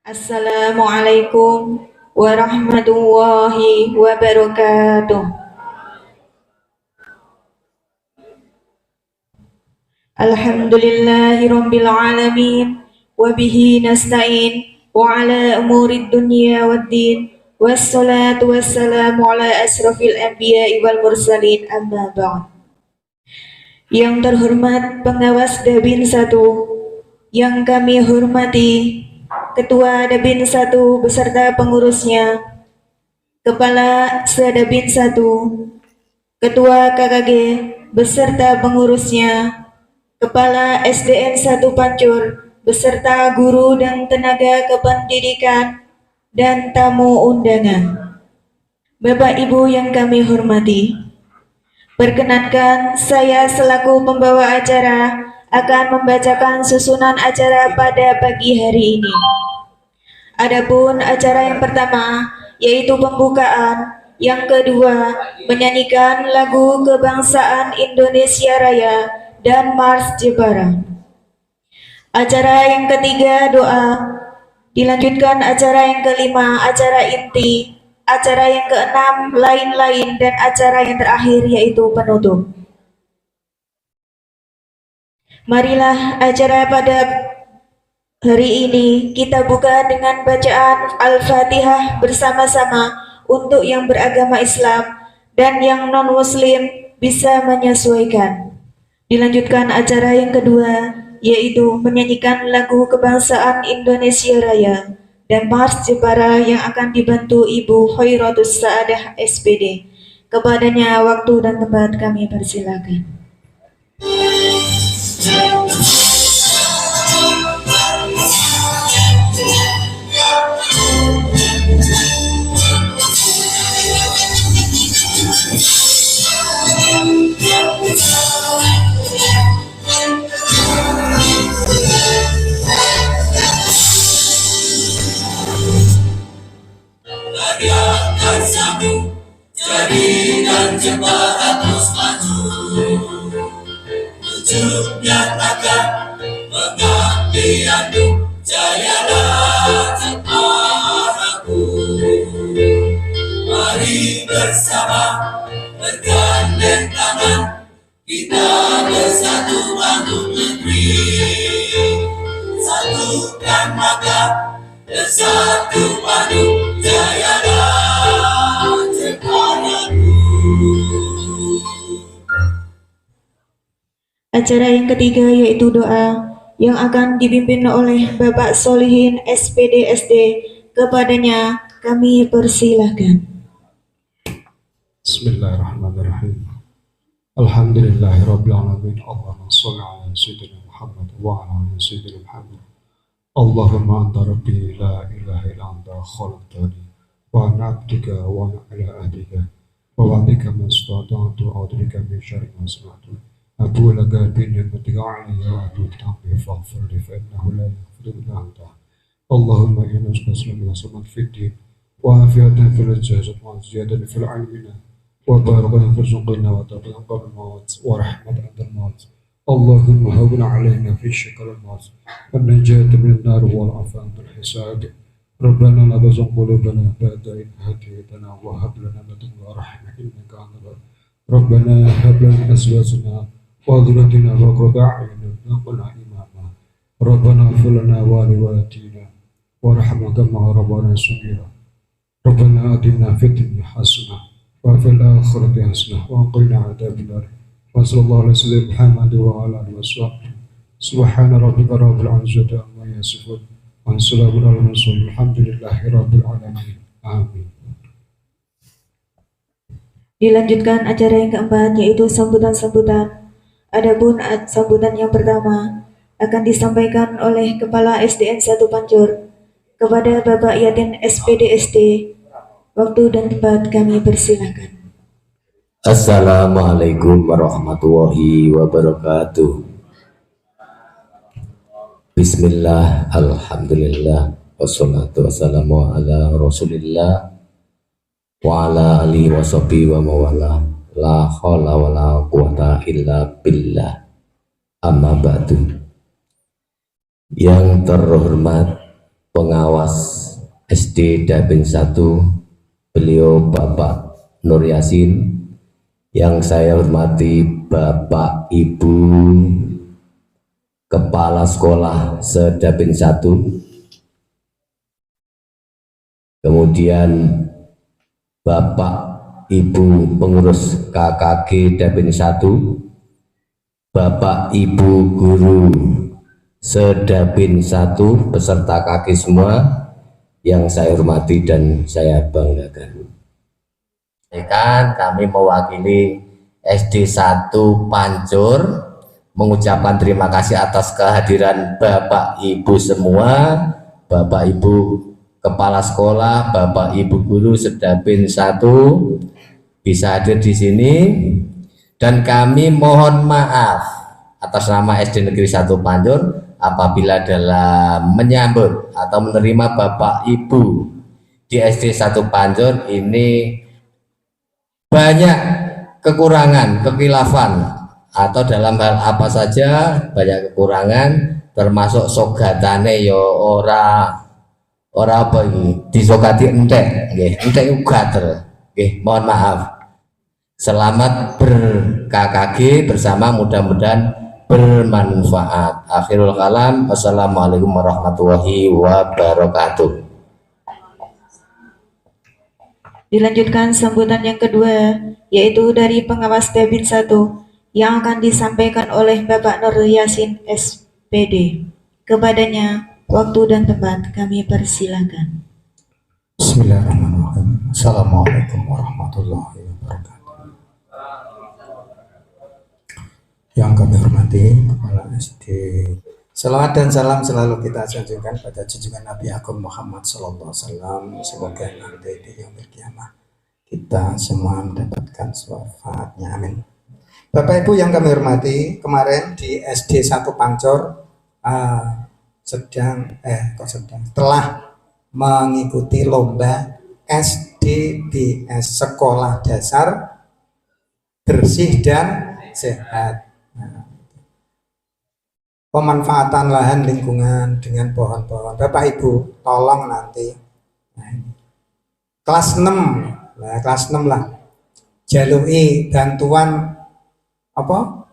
Assalamualaikum warahmatullahi wabarakatuh. Alhamdulillahirabbil alamin wa bihi nasta'in wa ala umurid dunya waddin wassalatu wassalamu ala asrafil anbiya'i wal mursalin amma ba'd. Yang terhormat pengawas Dabin 1, yang kami hormati Ketua Dabin 1 beserta pengurusnya, Kepala Sedabin 1, Ketua KKG beserta pengurusnya, Kepala SDN 1 Pancur beserta guru dan tenaga kependidikan dan tamu undangan. Bapak Ibu yang kami hormati, perkenankan saya selaku pembawa acara akan membacakan susunan acara pada pagi hari ini. Adapun acara yang pertama yaitu pembukaan, yang kedua menyanyikan lagu kebangsaan Indonesia Raya dan Mars Jepara. Acara yang ketiga doa, dilanjutkan acara yang kelima acara inti, acara yang keenam lain-lain, dan acara yang terakhir yaitu penutup. Marilah acara pada hari ini kita buka dengan bacaan Al-Fatihah bersama-sama untuk yang beragama Islam dan yang non-Muslim bisa menyesuaikan. Dilanjutkan acara yang kedua yaitu menyanyikan lagu kebangsaan Indonesia Raya dan Mars Jepara yang akan dibantu Ibu Khairatus Saadah SPD. Kepadanya waktu dan tempat kami persilakan. Jadikan Jepara terus maju, ujungnya takkan mengabdi adu, jaya dan Jeparaku. Mari bersama bergandeng tangan, kita bersatu bangun negeri. Satukan maka bersatu padu, jaya dan Acara yang ketiga yaitu doa yang akan dipimpin oleh Bapak Solihin SPD SD. Kepadanya kami persilahkan. Bismillahirrahmanirrahim. Alhamdulillahirabbil alamin. Allahumma shalli ala sayyidina Muhammad wa ala ali sayyidina Muhammad. Allahumma anta rabbi la ilaha illa anta khalaqtani wa ana abduka wa ana ala ahdika wa wa'dika mastata'tu a'udzuka min syarri ma sana'tu. Abu laka bin ni'matika 'alayya wa atubu ilaik faghfir li fa innahu la yaghfiru illa anta. Allahumma inna nas'aluka salamat fid din wa afiyatan fil jasad wa ziyadatan fil 'ilmina wa barakatan fil rizqina wa tawfiqan qabla al-maut wa rahmatan 'inda al-maut. Allahumma hawwin 'alaina fi syakal al-maut wa najata min an-nar wal 'afwan min al-hisab. Rabbana la tuzigh qulubana ba'da idh hadaytana wa hab lana min ladunka rahmah innaka antal wahhab. Rabbana hab lana min azwajina wa dhurriyyatina qurrata a'yun warzuqna imama. Rabbana ighfir lana wa liwalidaina warhamna kama rabbana shaghira. Rabbana atina fid dunya hasanah wa fil akhirati hasanah wa qina adzabannar. Wa sallallahu ala sayyidina Muhammad wa ala alihi wasallam. Subhana rabbika rabbil izzati amma yasifun wa salamun alal mursalin walhamdulillahi rabbil alamin. Amin. Dilanjutkan acara yang keempat yaitu sambutan-sambutan. Adapun sambutan yang pertama akan disampaikan oleh Kepala SDN 1 Pancur kepada Bapak Yatin SPD SD. Waktu dan tempat kami persilakan. Assalamualaikum warahmatullahi wabarakatuh. Bismillah, alhamdulillah, wassalatu wassalamu ala rasulillah wa ala alihi wa sahbihi wa mawala. La haula wa la quwata illa billah. Amma ba'du. Yang terhormat pengawas SD Dabin 1, beliau Bapak Nur Yasin, yang saya hormati Bapak Ibu Kepala Sekolah Sedabin 1, kemudian Bapak Ibu Pengurus KKG Dabin 1, Bapak Ibu Guru Sedabin 1 beserta KK semua yang saya hormati dan saya banggakan. Kan kami mewakili SD 1 Pancur mengucapkan terima kasih atas kehadiran Bapak Ibu semua, Bapak Ibu Kepala Sekolah, Bapak Ibu Guru Sedabin 1 bisa hadir di sini, dan kami mohon maaf atas nama SD Negeri 1 Pancur apabila dalam menyambut atau menerima Bapak Ibu di SD 1 Pancur ini banyak kekurangan, kekhilafan, atau dalam hal apa saja banyak kekurangan, termasuk sogatane yo ora apa ini disogati entek ugater. Mohon maaf. Selamat ber-KKG bersama, mudah-mudahan bermanfaat. Akhirul kalam, wassalamualaikum warahmatullahi wabarakatuh. Dilanjutkan sambutan yang kedua, yaitu dari pengawas Dabin 1 yang akan disampaikan oleh Bapak Nur Yasin SPD. Kepadanya waktu dan tempat kami persilakan. Bismillahirrahmanirrahim. Assalamualaikum warahmatullahi wabarakatuh. Yang kami hormati Kepala SD, salawat dan salam selalu kita sanjungkan pada junjungan Nabi Agung Muhammad SAW. Semoga nanti di yaumil kiamah kita semua mendapatkan syafaatnya, amin. Bapak Ibu yang kami hormati, kemarin di SD 1 Pancur telah mengikuti lomba SDBS Sekolah Dasar Bersih dan Sehat. Pemanfaatan lahan lingkungan dengan pohon-pohon. Bapak Ibu tolong nanti kelas 6 lah jalui bantuan apa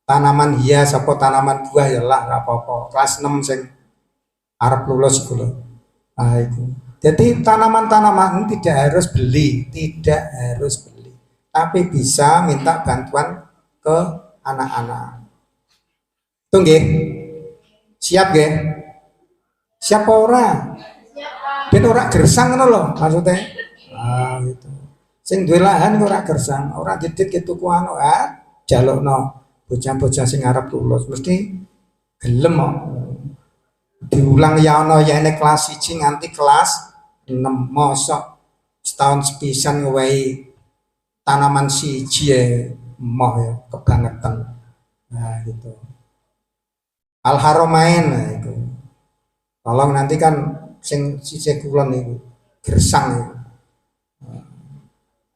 tanaman hias apa tanaman buah ya lah nggak apa-apa, kelas 6 sing arep lulus iku lho. Itu jadi tanaman-tanaman tidak harus beli, tapi bisa minta bantuan ke anak-anak. Itu nggih. Siap nggih? Siap ora? Ben ora gersang ngono lho maksudnya. Gitu. Sing duwe lahan ora gersang, ora didit gitu ku anu jalukno bocah-bocah sing arep lulus mesti gelem kok. Diulang ya ono ya nek kelas 1 nganti kelas 6 mosok setahun sepisan ngewehi tanaman siji moh ya kebangetan. Gitu. Al-Haramain itu. Tolong nanti kan sing sisih kulon niku gersang itu.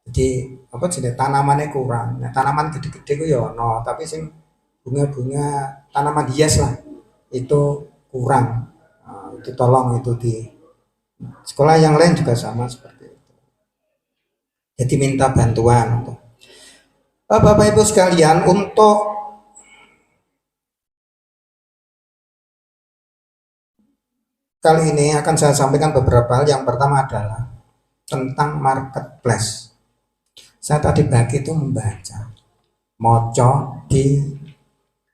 Jadi apa jenis tanamannya kurang. Nah, tanaman gede-gede ku ya ono, tapi sing bunga-bunga tanaman hias lah itu kurang. Itu tolong itu di sekolah yang lain juga sama seperti itu. Jadi minta bantuan. Bapak Ibu sekalian, untuk kali ini akan saya sampaikan beberapa hal. Yang pertama adalah tentang marketplace. Saya tadi pagi itu membaca moco di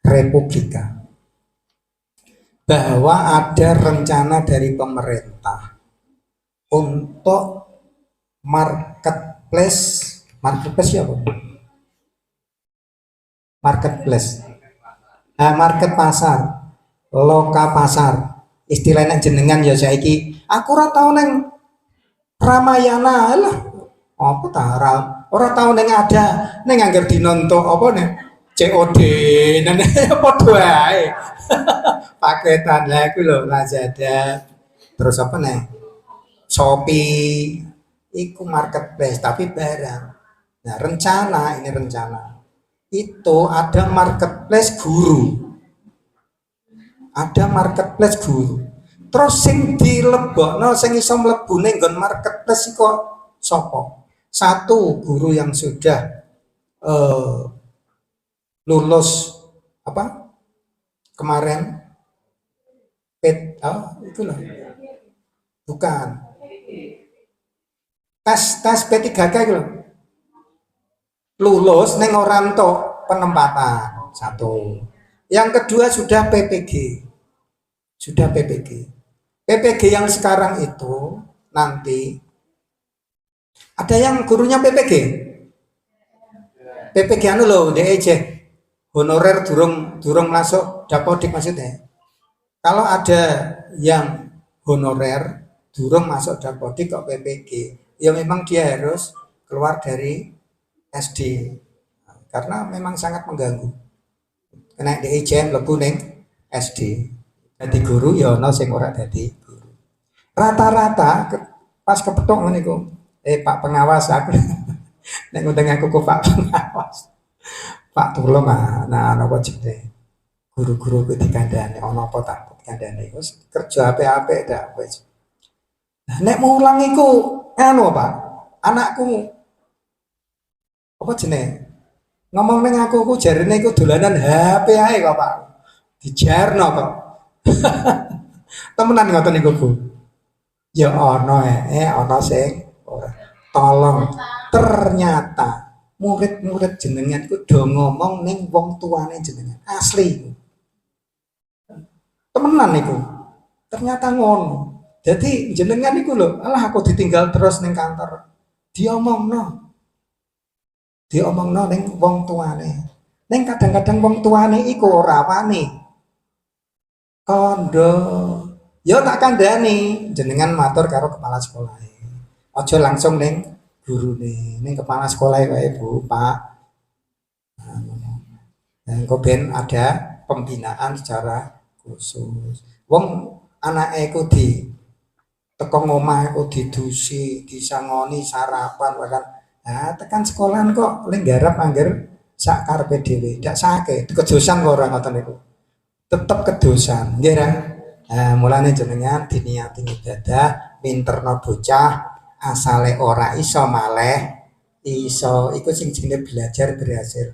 Republika bahwa ada rencana dari pemerintah untuk marketplace ya apa? Marketplace, market pasar, loka pasar, istilahnya jenengan ya saiki. Aku ora tau neng Ramayana lah, apa tara? Ora tau neng ada, neng angger dinonto apa neng COD, neng podo ae. Paketan lah aku lho Lazada, terus apa neng Shopee, iku marketplace tapi barang. Nah rencana itu ada marketplace guru. ada marketplace guru. Terus sing dilebokno sing iso mlebu ning nggon marketplace iku sapa? Satu guru yang sudah lulus apa? Kemarin itu loh. Bukan. Tes P3K itu loh. Lulus ning ora entuk penempatan. Satu. Yang kedua sudah PPG. Sudah PPG. PPG yang sekarang itu nanti ada yang gurunya PPG. PPG anu loh, DEJ. Honorer durung masuk dapodik maksudnya. Kalau ada yang honorer durung masuk dapodik kok PPG, ya memang dia harus keluar dari SD. Karena memang sangat mengganggu. Kena DEJ mlebu ning SD. Jadi guru ya ana sing ora dadi guru. Rata-rata pas kepethuk ngene iku. Pak pengawas aku. Nek ngundang aku ke Pak pengawas. Pak tolong nah napa jenenge. Guru-guru ku dikandani ana apa tak dikandani. Wis kerja apik-apik dak wis. Nah nek mulang iku anu Pak. Anakku apa jenenge? Ngomong ning aku jarine iku dolanan HP ae kok Pak. Dijarno kok. Temenan ngoten niku Bu. Ya ana ana sing ora. Tolong ternyata murid-murid jenengan ku do ngomong ning wong tuane jenengan. Asli. Temenan niku. Ternyata ngono. Jadi jenengan niku lho, alah aku ditinggal terus ning kantor. Diomongno ning wong tuane. Ning kadang-kadang wong tuane iku ora wani. Kondo, yo tak kandhani jenengan matur karo kepala sekolah. Aja langsung ning gurune, ning kepala sekolah wae Bu, Pak. Engko ben ada pembinaan secara khusus. Wong anake ku di teko ngomah ku didusi, disangoni sarapan bahkan tekan sekolahan kok ning garap angger sak karepe dhewe, ndak sake, kedosan kok ora ngoten niku. Tetap kedosan, nggih ra? Mulane jenengan diniati ibadah, pinterno bocah, asale ora iso maleh, iso iku sing jenenge belajar berhasil.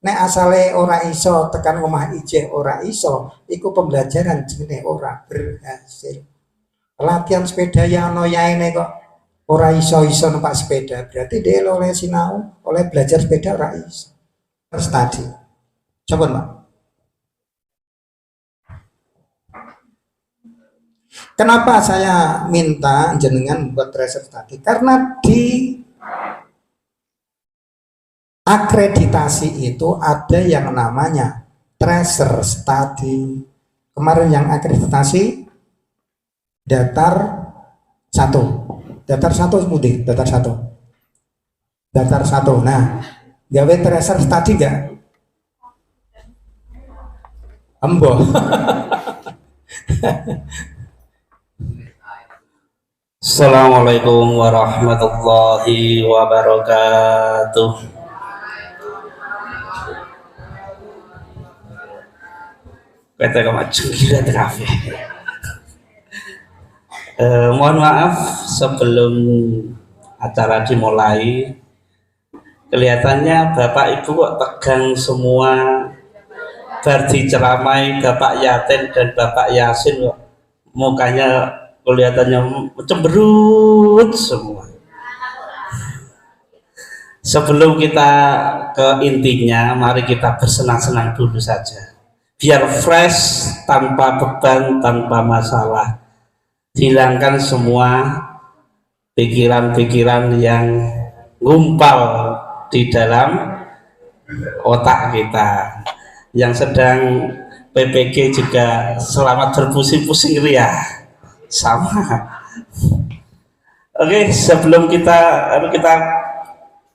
Nek asale ora iso tekan omah ijeh ora iso, iku pembelajaran jenenge ora berhasil. Latihan sepeda ya ono yaene kok ora iso numpak sepeda, berarti dia oleh sinau, oleh belajar sepeda ora iso. Terus tadi. Coba Pak. Kenapa saya minta jenengan buat research tadi? Karena di akreditasi itu ada yang namanya tracer study. Kemarin yang akreditasi datar 1. Datar 1 mudi, datar 1. Datar 1. Nah, gawe tracer study enggak? Embo. Assalamualaikum warahmatullahi wabarakatuh. Kata kamu gila trafik. Mohon maaf sebelum acara dimulai, kelihatannya Bapak Ibu kok tegang semua. Bar diceramai Bapak Yatin dan Bapak Yasin kok mukanya kelihatannya cemberut semua. Sebelum kita ke intinya, mari kita bersenang-senang dulu saja. Biar fresh, tanpa beban, tanpa masalah. Hilangkan semua pikiran-pikiran yang ngumpal di dalam otak kita. Yang sedang PPG juga selamat berpusing-pusing ria. Sama. Oke, sebelum kita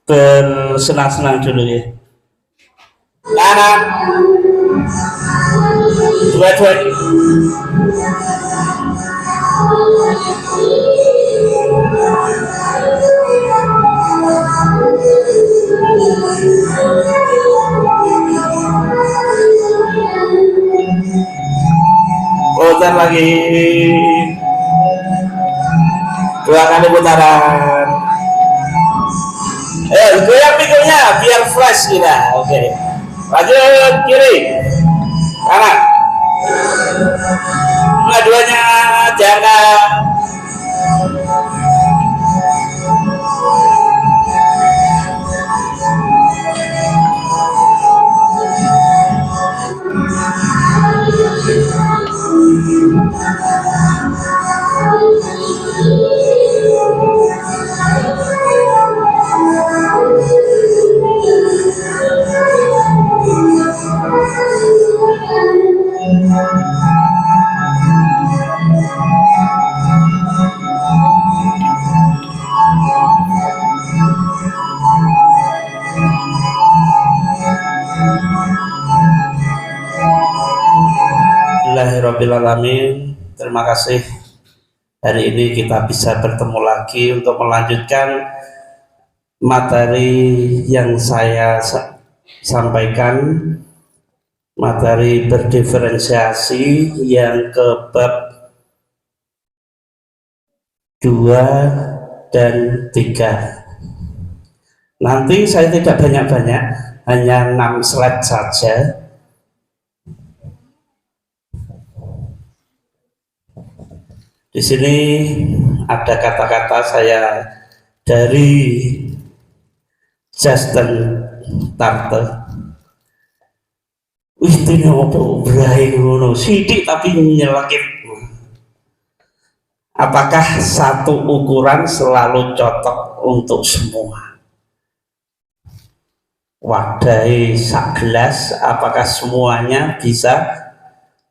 bersenang-senang dulu ya. Anak dua-dua Putar lagi. 2 kali putaran. Goyang pikulnya biar flash kita. Oke. Lanjut kiri. Kanan. Dua-duanya diangkat. Alhamdulillahirrabbilalamin. Terima kasih hari ini kita bisa bertemu lagi untuk melanjutkan materi yang saya sampaikan, materi berdiferensiasi yang ke bab 2 dan 3. Nanti saya tidak banyak-banyak, hanya 6 slide saja. Di sini ada kata-kata saya dari Justin Tarte. Wih, ini apa berahi ngono sidik tapi nyelekit. Apakah satu ukuran selalu cocok untuk semua? Wadai sak gelas, apakah semuanya bisa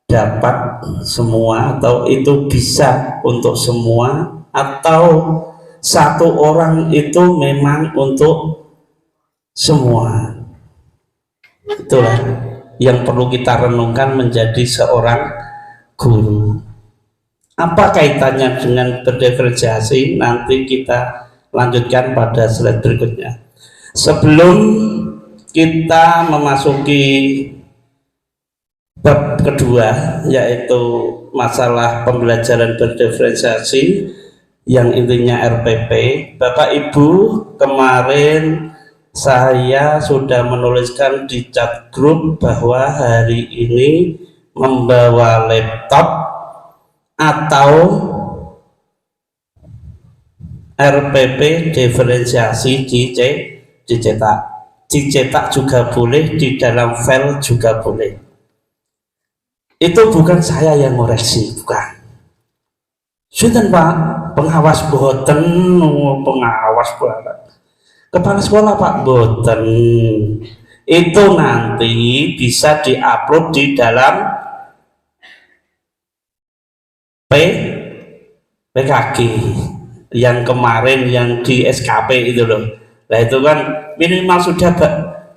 dapat semua, atau itu bisa untuk semua, atau satu orang itu memang untuk semua? Itulah yang perlu kita renungkan menjadi seorang guru. Apa kaitannya dengan berdiferensiasi? Nanti kita lanjutkan pada slide berikutnya. Sebelum kita memasuki bab kedua, yaitu masalah pembelajaran berdiferensiasi yang intinya RPP, Bapak Ibu, kemarin saya sudah menuliskan di chat grup bahwa hari ini membawa laptop atau RPP diferensiasi dicetak juga boleh, di dalam file juga boleh. Itu bukan saya yang ngoreksi, bukan. Sinten Pak, pengawas boten, pengawas banget. Kepala sekolah Pak boten. Itu nanti bisa diupload di dalam PKG yang kemarin yang di SKP itu loh. Nah itu kan minimal sudah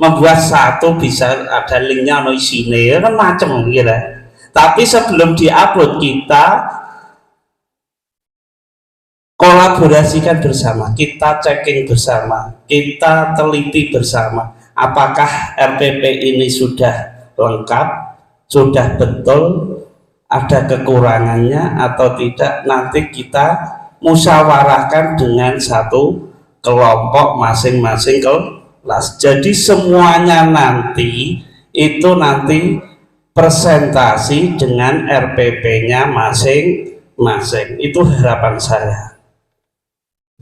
membuat satu, bisa ada linknya, no isinya kan macam gitu. Tapi sebelum diupload kita kolaborasikan bersama, kita checking bersama, kita teliti bersama apakah RPP ini sudah lengkap, sudah betul, ada kekurangannya atau tidak. Nanti kita musyawarahkan dengan satu kelompok masing-masing kelas. Jadi semuanya nanti itu nanti presentasi dengan RPP-nya masing-masing. Itu harapan saya.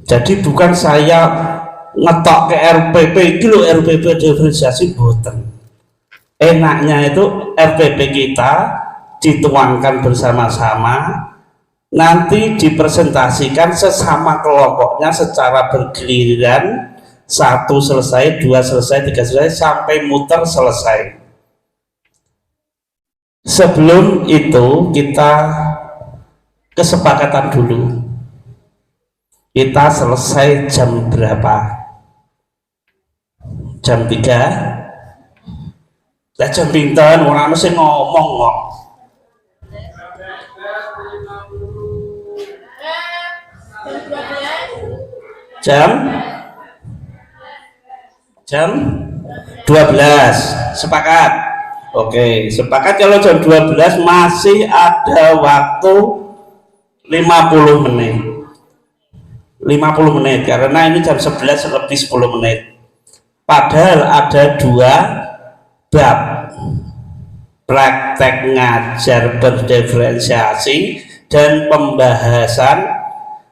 Jadi bukan saya ngetok ke RPP gitu, RPP diferensiasi boten. Enaknya itu RPP kita dituangkan bersama-sama, nanti dipresentasikan sesama kelompoknya secara bergiliran, 1 selesai, 2 selesai, 3 selesai, sampai muter selesai. Sebelum itu kita kesepakatan dulu, kita selesai jam berapa? Jam 3. Lah jam pinten orang mesti ngomong kok. Jam 12 sepakat. Oke, sepakat kalau jam 12 masih ada waktu 50 menit. 50 menit karena ini jam 11 lebih 10 menit. Padahal ada 2 bab. Praktek ngajar berdiferensiasi dan pembahasan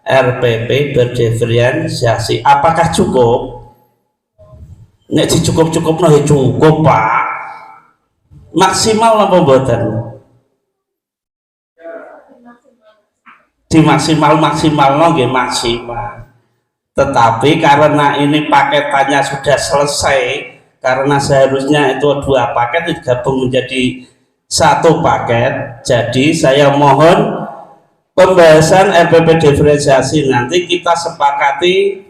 RPP berdiferensiasi. Apakah cukup? Nek cukup-cukup nah cukup Pak. Maksimal apa mboten? Di maksimal nggih maksimal. Tetapi karena ini paketannya sudah selesai, karena seharusnya itu 2 paket digabung menjadi 1 paket, jadi saya mohon pembahasan RPP diferensiasi nanti kita sepakati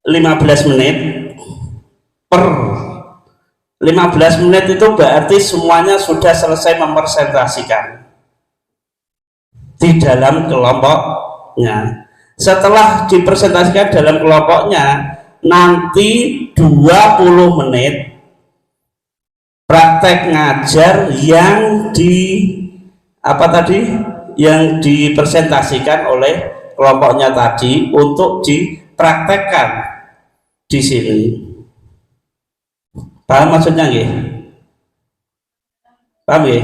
15 menit per 15 menit itu berarti semuanya sudah selesai mempresentasikan di dalam kelompoknya. Setelah dipresentasikan dalam kelompoknya, nanti 20 menit praktek ngajar yang yang dipresentasikan oleh kelompoknya tadi untuk dipraktekkan di sini. Paham maksudnya nggih? Paham nggih?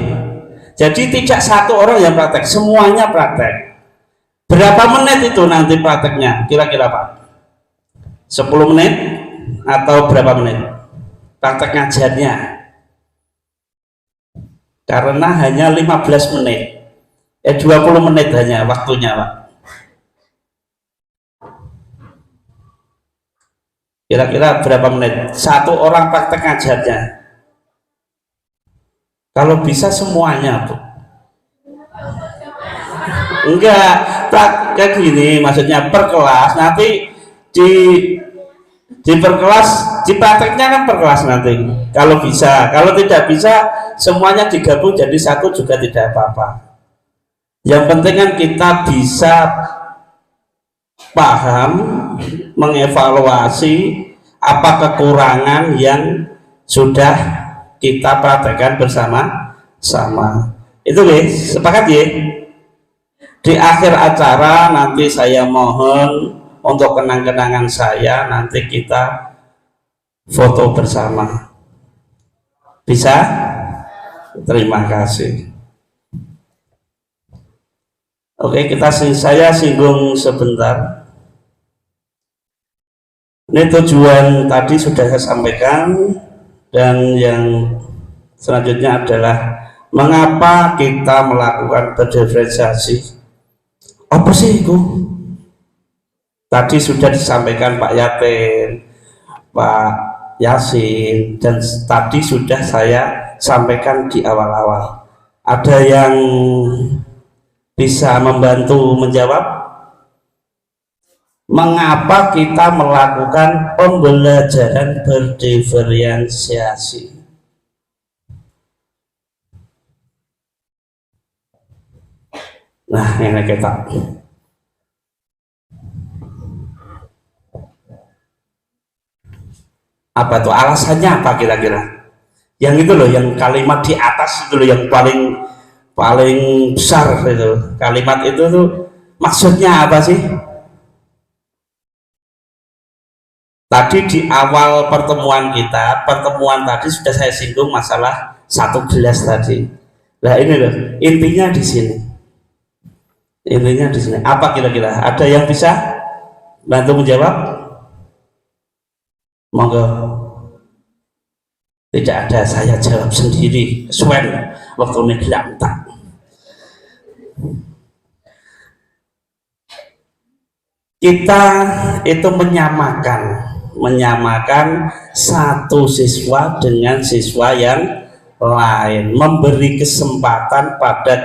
Jadi tidak satu orang yang praktek, semuanya praktek. Berapa menit itu nanti prakteknya? Kira-kira Pak? 10 menit atau berapa menit? Praktek ngajarnya. Karena hanya 15 menit. 20 menit hanya waktunya Pak. Kira-kira berapa menit? 1 orang praktek ngajarnya. Kalau bisa semuanya Bu. Enggak, kayak gini maksudnya per kelas nanti di per kelas diprakteknya kan per kelas nanti kalau bisa, kalau tidak bisa semuanya digabung jadi 1 juga tidak apa-apa. Yang penting kan kita bisa paham, mengevaluasi apa kekurangan yang sudah kita praktekkan bersama-sama. Itu guys, sepakat ya? Di akhir acara nanti saya mohon untuk kenang-kenangan saya, nanti kita foto bersama. Bisa? Terima kasih. Oke, saya singgung sebentar. Ini tujuan tadi sudah saya sampaikan, dan yang selanjutnya adalah mengapa kita melakukan berdiferensiasi. Apa sih itu? Tadi sudah disampaikan Pak Yatin, Pak Yasin, dan tadi sudah saya sampaikan di awal-awal. Ada yang bisa membantu menjawab? Mengapa kita melakukan pembelajaran berdiferensiasi? Nah, ini kita apa tuh alasannya, apa kira-kira? Yang itu loh, yang kalimat di atas itu loh, yang paling besar itu. Kalimat itu tuh maksudnya apa sih? Tadi di awal pertemuan tadi sudah saya singgung masalah 1 gelas tadi. Nah ini loh, intinya di sini. Intinya di sini. Apa kira-kira? Ada yang bisa bantu menjawab? Monggo. Tidak ada, saya jawab sendiri. Suen waktu ini dilantak. Kita itu menyamakan satu siswa dengan siswa yang lain, memberi kesempatan pada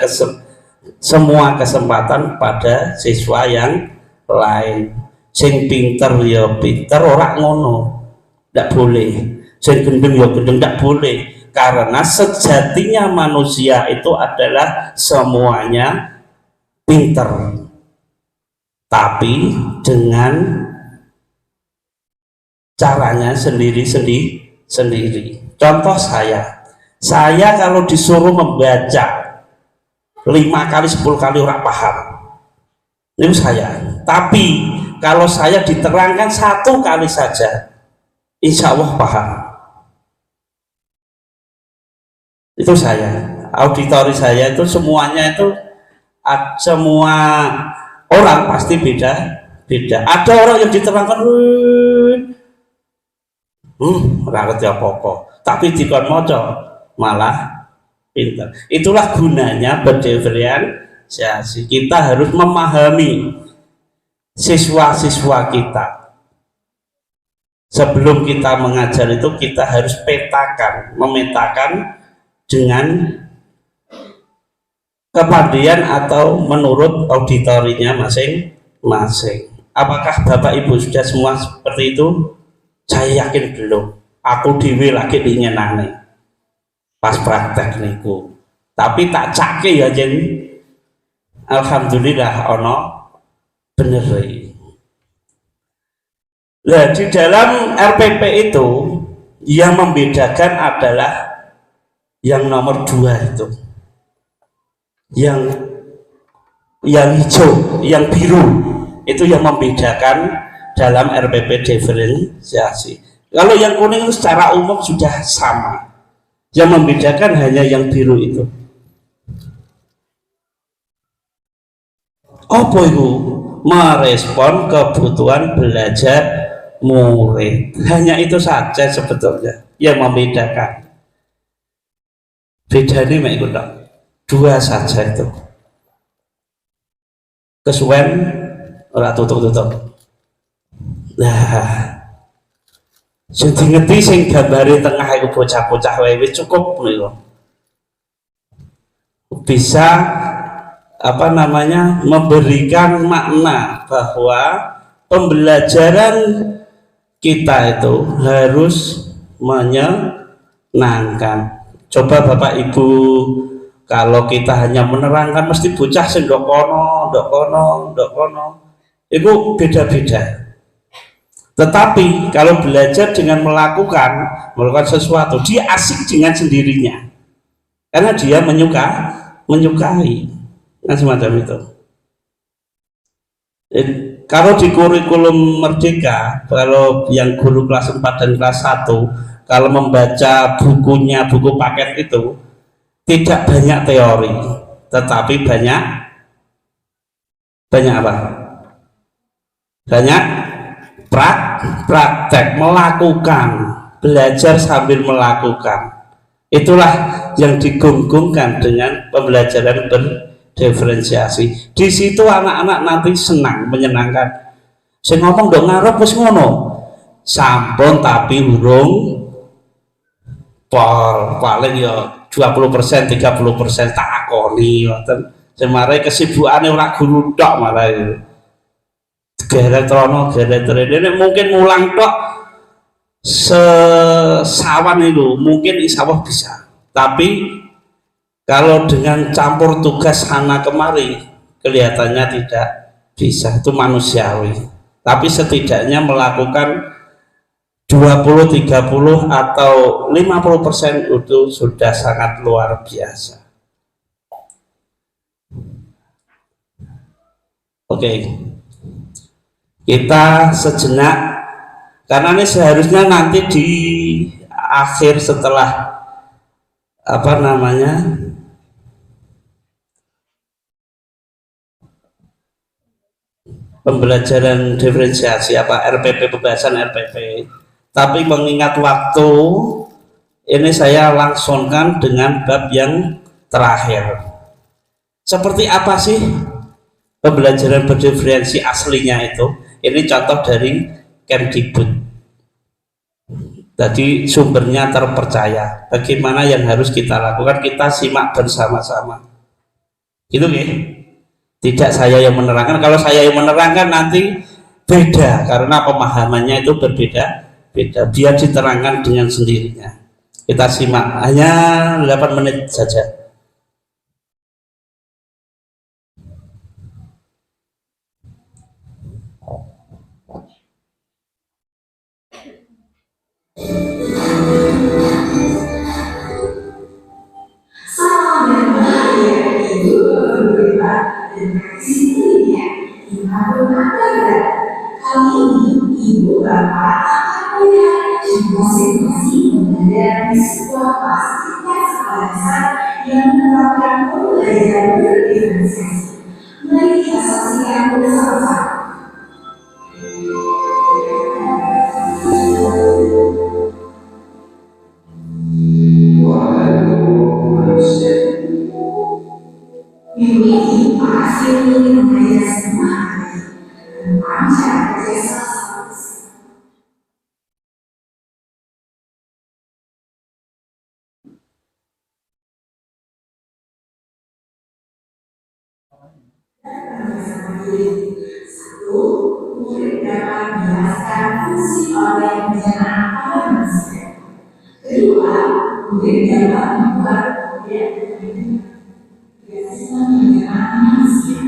semua kesempatan pada siswa yang lain. Sing pinter ya pinter, ora ngono, ndak boleh. Sing gendeng ya gendeng, ndak boleh. Karena sejatinya manusia itu adalah semuanya pinter, tapi dengan caranya sendiri-sendiri. Contoh saya kalau disuruh membaca 5 kali 10 kali orang paham, itu saya. Tapi kalau saya diterangkan 1 kali saja, insya Allah paham. Itu saya. Auditori saya itu semuanya itu semua orang pasti beda. Ada orang yang diterangkan ora ngerti apa-apa, tapi dikon maca malah pinter. Itulah gunanya berdiferensiasi. Kita harus memahami siswa-siswa kita. Sebelum kita mengajar itu kita harus memetakan dengan kepandaian atau menurut auditorinya masing-masing. Apakah Bapak Ibu sudah semua seperti itu? Saya yakin belum. Aku dewe lagi dinyenani pas praktek niku. Tapi tak cake ya jadi alhamdulillah ono bener. Nah, di dalam RPP itu yang membedakan adalah yang nomor 2 itu. Yang hijau, yang biru itu yang membedakan dalam RPP diferensiasi. Kalau yang kuning itu secara umum sudah sama. Yang membedakan hanya yang biru itu. Apa itu? Merespon kebutuhan belajar murid. Hanya itu saja sebetulnya yang membedakan. Bedanya mek iku tok. 2 saja itu. Kesuwen ora tutup-tutup. Nah, sing ngerti sing gambare tengah iku bocah-bocah wae wis cukup niku. Bisa memberikan makna bahwa pembelajaran kita itu harus menyenangkan. Coba Bapak Ibu, kalau kita hanya menerangkan mesti bocah sing ndok kono. Itu beda-beda. Tetapi kalau belajar dengan melakukan sesuatu, dia asik dengan sendirinya. Karena dia menyukai. Nah, semacam itu. Kalau di kurikulum Merdeka, kalau yang guru kelas 4 dan kelas 1, kalau membaca buku paket itu tidak banyak teori, tetapi banyak apa? Banyak praktek, melakukan, belajar sambil melakukan. Itulah yang digunggungkan dengan pembelajaran berdiferensiasi. Di situ anak-anak nanti senang, menyenangkan. Saya ngomong dong ngarep wis ngono. Sampun tapi urung paling ya 20%, 30% tak akoni ngoten. Semare kesibukane ora guru tok malah itu. Geretrono ini mungkin mulang tok sesawan itu mungkin insya Allah bisa, tapi kalau dengan campur tugas sana kemari kelihatannya tidak bisa. Itu manusiawi, tapi setidaknya melakukan 20, 30 atau 50% itu sudah sangat luar biasa. Oke. Kita sejenak, karena ini seharusnya nanti di akhir setelah pembelajaran diferensiasi RPP, pembahasan RPP, tapi mengingat waktu ini saya langsungkan dengan bab yang terakhir. Seperti apa sih pembelajaran berdiferensi aslinya itu? Ini contoh dari Kemdikbud. Jadi sumbernya terpercaya. Bagaimana yang harus kita lakukan? Kita simak bersama-sama. Gitu ya. Tidak saya yang menerangkan. Kalau saya yang menerangkan nanti beda karena pemahamannya itu berbeda. Biar diterangkan dengan sendirinya. Kita simak hanya 8 menit saja. dengan disiplin kita bermakan. Kali ini ibu bapak akan melihat masing-masing berada di sebuah fasilitas sekolah yang menerapkan pembelajaran berdiferensiasi. Mari kita saksikan bersama-sama. Minggu ini Pak Hasil ingin mengajar semua tentang cara kerja sama. Satu, murid dapat menjelaskan fungsi organ pencernaan pada manusia. Kedua, murid dapat membuat sistem pencernaan manusia.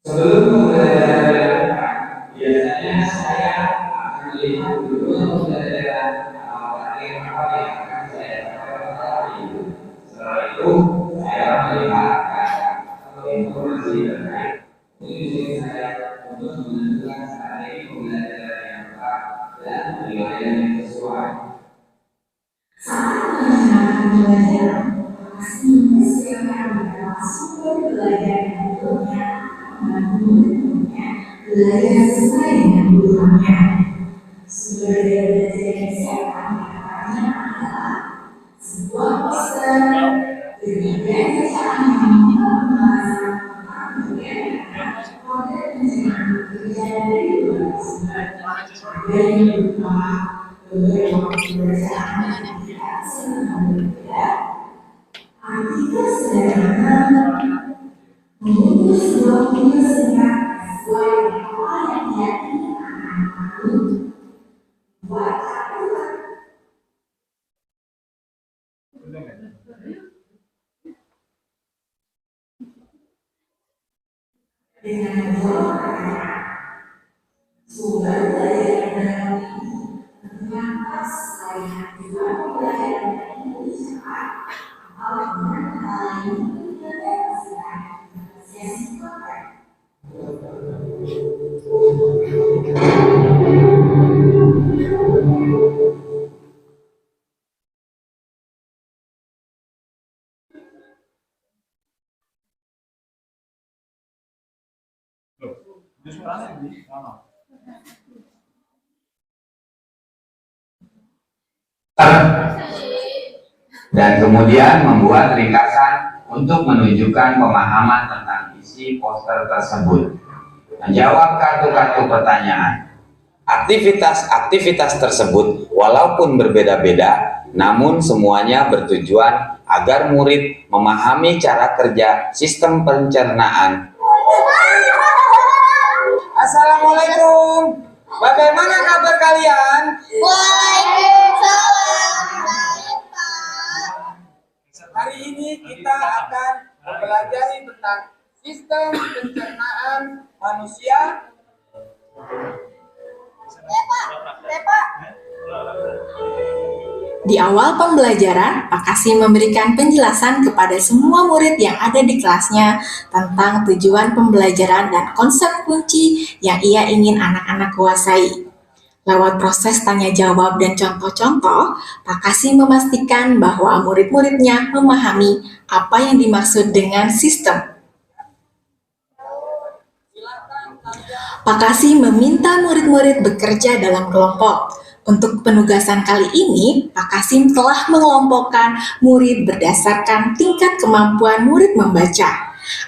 Sebelum pembelajaran, biasanya saya akan melihat dulu pembelajaran materi apa yang akan saya pelajari. Setelah itu, saya melihat informasi terkait tujuan saya untuk menentukan strategi pembelajaran yang tepat dan pembelajaran yang sesuai. Saat melaksanakan pembelajaran, pasti mempersiapkan beberapa sumber belajar yang tentunya membantu belajar sesuai dengan kebutuhannya. Sumber belajar yang disiapkan diantaranya adalah sebuah poster dengan bacaan yang pembahasan tentang bagaimana model pencernaan bekerja dari beberapa sumber. Dari beberapa pembacaan yang tidak senang berbeda, artikel sederhana mengutus sebuah video singkat sesuai dengan apa yang dia ingin anak-anak buat catatan. Dengan menjawab pertanyaan, sumber belajar yang ini tentunya pas melihat juga pembelajaran yang Indonesia atau dengan hal lain mengintegrasikan diferensiasi konten. Dan kemudian membuat ringkasan untuk menunjukkan pemahaman tentang isi poster tersebut. Menjawab kartu-kartu pertanyaan. Aktivitas-aktivitas tersebut walaupun berbeda-beda, namun semuanya bertujuan agar murid memahami cara kerja sistem pencernaan. Assalamualaikum. Bagaimana kabar kalian? Waalaikumsalam. Baik, Pak. Hari ini kita akan mempelajari tentang sistem pencernaan manusia. Di awal pembelajaran, Pak Kasim memberikan penjelasan kepada semua murid yang ada di kelasnya tentang tujuan pembelajaran dan konsep kunci yang ia ingin anak-anak kuasai. Lewat proses tanya jawab dan contoh-contoh, Pak Kasim memastikan bahwa murid-muridnya memahami apa yang dimaksud dengan sistem. Pak Kasim meminta murid-murid bekerja dalam kelompok. Untuk penugasan kali ini, Pak Kasim telah mengelompokkan murid berdasarkan tingkat kemampuan murid membaca.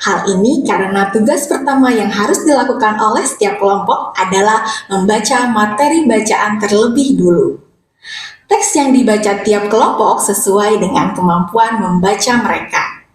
Hal ini karena tugas pertama yang harus dilakukan oleh setiap kelompok adalah membaca materi bacaan terlebih dulu. Teks yang dibaca tiap kelompok sesuai dengan kemampuan membaca mereka.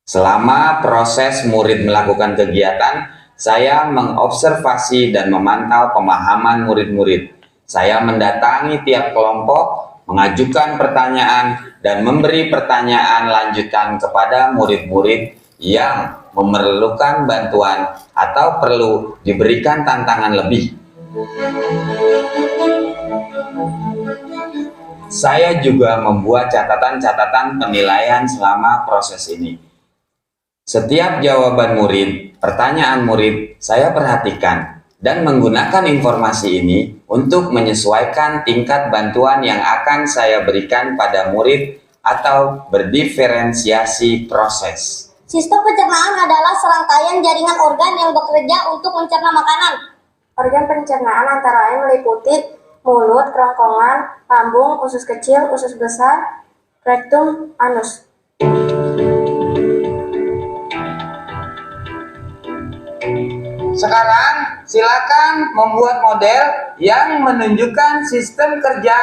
Selama proses murid melakukan kegiatan, saya mengobservasi dan memantau pemahaman murid-murid. Saya mendatangi tiap kelompok, mengajukan pertanyaan, dan memberi pertanyaan lanjutan kepada murid-murid yang memerlukan bantuan atau perlu diberikan tantangan lebih. saya juga membuat catatan-catatan penilaian selama proses ini. Setiap jawaban murid, pertanyaan murid, saya perhatikan dan menggunakan informasi ini untuk menyesuaikan tingkat bantuan yang akan saya berikan pada murid atau berdiferensiasi proses. Sistem pencernaan adalah serangkaian jaringan organ yang bekerja untuk mencerna makanan. Organ pencernaan antara lain meliputi mulut, kerongkongan, lambung, usus kecil, usus besar, rektum, anus. Sekarang silakan membuat model yang menunjukkan sistem kerja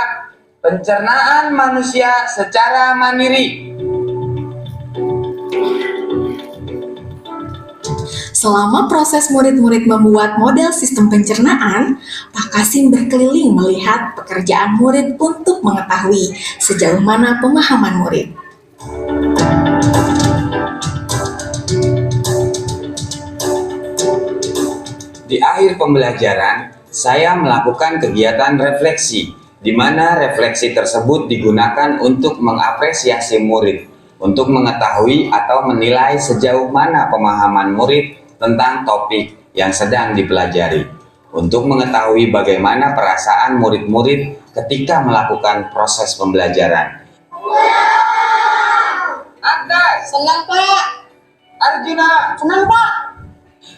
pencernaan manusia secara mandiri. Selama proses murid-murid membuat model sistem pencernaan, Pak Kasim berkeliling melihat pekerjaan murid untuk mengetahui sejauh mana pemahaman murid. Di akhir pembelajaran, saya melakukan kegiatan refleksi, di mana refleksi tersebut digunakan untuk mengapresiasi murid, untuk mengetahui atau menilai sejauh mana pemahaman murid tentang topik yang sedang dipelajari, untuk mengetahui bagaimana perasaan murid-murid ketika melakukan proses pembelajaran. Andas, Senang, Pak. Arjuna, Senang, Pak.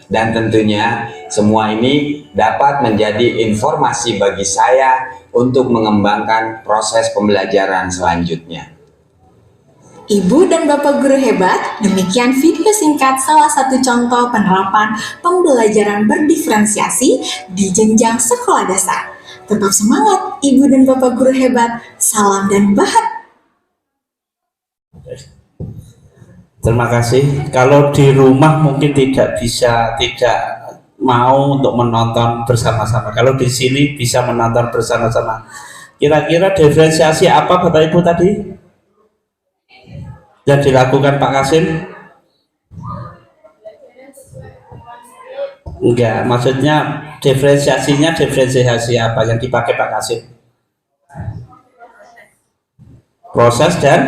dan tentunya semua ini dapat menjadi informasi bagi saya untuk mengembangkan proses pembelajaran selanjutnya. Ibu dan Bapak guru hebat, demikian video singkat salah satu contoh penerapan pembelajaran berdiferensiasi di jenjang sekolah dasar. Tetap semangat Ibu dan Bapak guru hebat, salam dan bahat. Terima kasih. Kalau di rumah mungkin tidak mau untuk menonton bersama-sama. Kalau di sini bisa menonton bersama-sama. Kira-kira diferensiasi apa Bapak Ibu tadi yang dilakukan Pak Kasim? Enggak, maksudnya diferensiasi apa yang dipakai Pak Kasim? Proses dan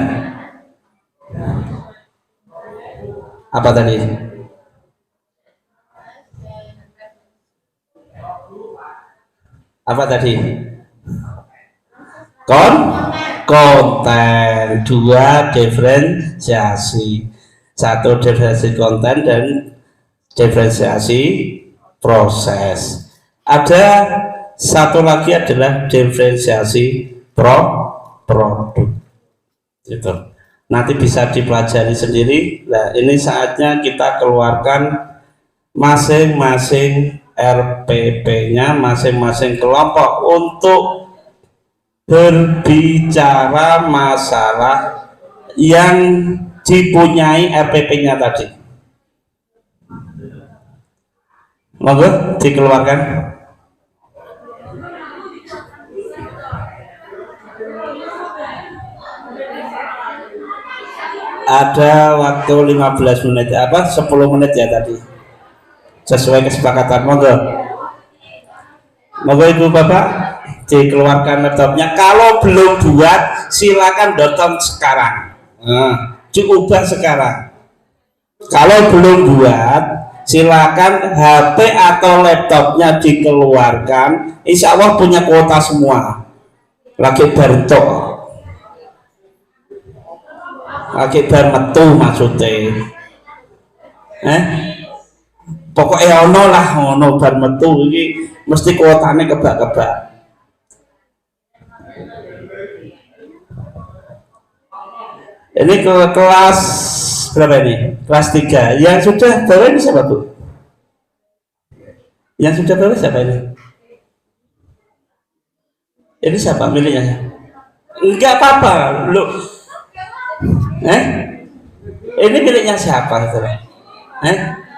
apa tadi? Apa tadi? Konten. Dua, diferensiasi. Satu, diferensiasi konten dan diferensiasi proses. Ada satu lagi adalah diferensiasi produk. Gitu. Nanti bisa dipelajari sendiri. Nah, ini saatnya kita keluarkan masing-masing RPP-nya, masing-masing kelompok untuk berbicara masalah yang dipunyai RPP-nya tadi. Monggo dikeluarkan. Ada waktu 15 menit, 10 menit ya tadi, sesuai kesepakatan. Monggo Ibu Bapak dikeluarkan laptopnya. Kalau belum buat silakan download sekarang, diubah sekarang. Kalau belum buat silakan HP atau laptopnya dikeluarkan. Insya Allah punya kuota semua. Lagi bertok lagi bar metu maksudnya, pokoknya ono bar metu ini mesti kuotanya kebak-kebak. Ini ke kelas berapa ini? Kelas 3. Yang sudah bawa ini siapa Bu? Yang sudah bawa siapa ini? Ini siapa miliknya? Enggak apa-apa loh. Ini miliknya siapa itu?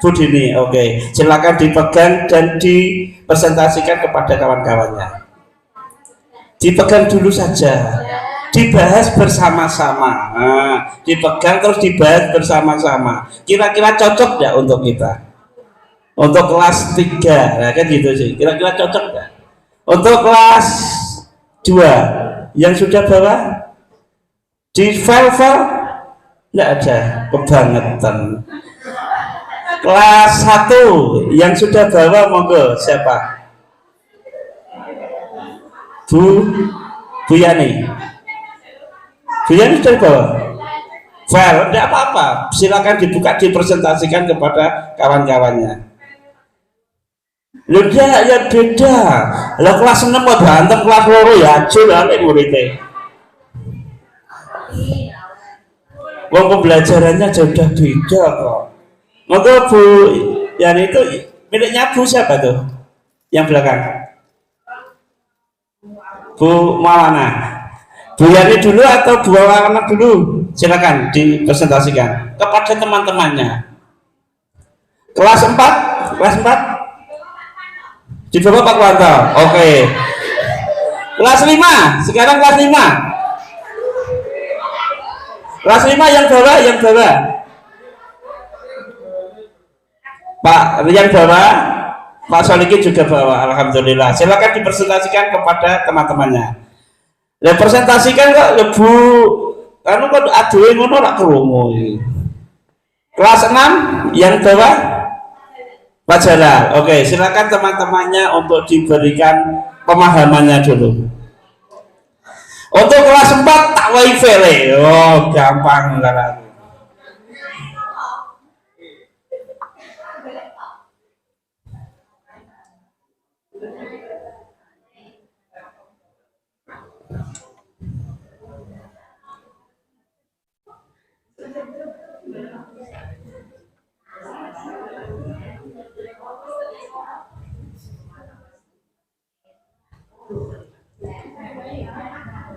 Bu Dini, oke. Silakan dipegang dan dipresentasikan kepada kawan-kawannya. Dipegang dulu saja, dibahas bersama-sama. Dipegang terus dibahas bersama-sama. Kira-kira cocok nggak untuk kita? Untuk kelas 3, nah kan gitu sih. Kira-kira cocok nggak? Untuk kelas 2, Yang sudah bawa di file-file enggak ada, kebangetan. Kelas 1 yang sudah bawa monggo siapa? Bu Yani. Bu Yani sudah bawa file, enggak apa-apa, silakan dibuka, dipresentasikan kepada kawan-kawannya. Loh dia ya beda. Lah kelas 6 kok berantem kelas 2 ya acul nek muridnya. Wong pembelajarannya sudah beda kok. Maka Bu Yani itu miliknya Bu siapa tuh? Yang belakang. Bu Maulana. Bu Yani dulu atau Bu Maulana dulu? Silakan dipresentasikan kepada teman-temannya. Kelas 4, kelas 4 di bawah Pak Wanto. Oke. Kelas 5, sekarang kelas 5. Kelas 5 yang bawah. Pak, yang bawah, Pak Solikin juga bawa, alhamdulillah. Silakan dipresentasikan kepada teman-temannya. Representasikan kok Ibu, anu kok aduwe ngono lak krungu. Kelas 6 yang bawah Pak Jalal. Oke, silakan teman-temannya untuk diberikan pemahamannya dulu. Untuk kelas 4 tak wifi. Oh, gampang lah.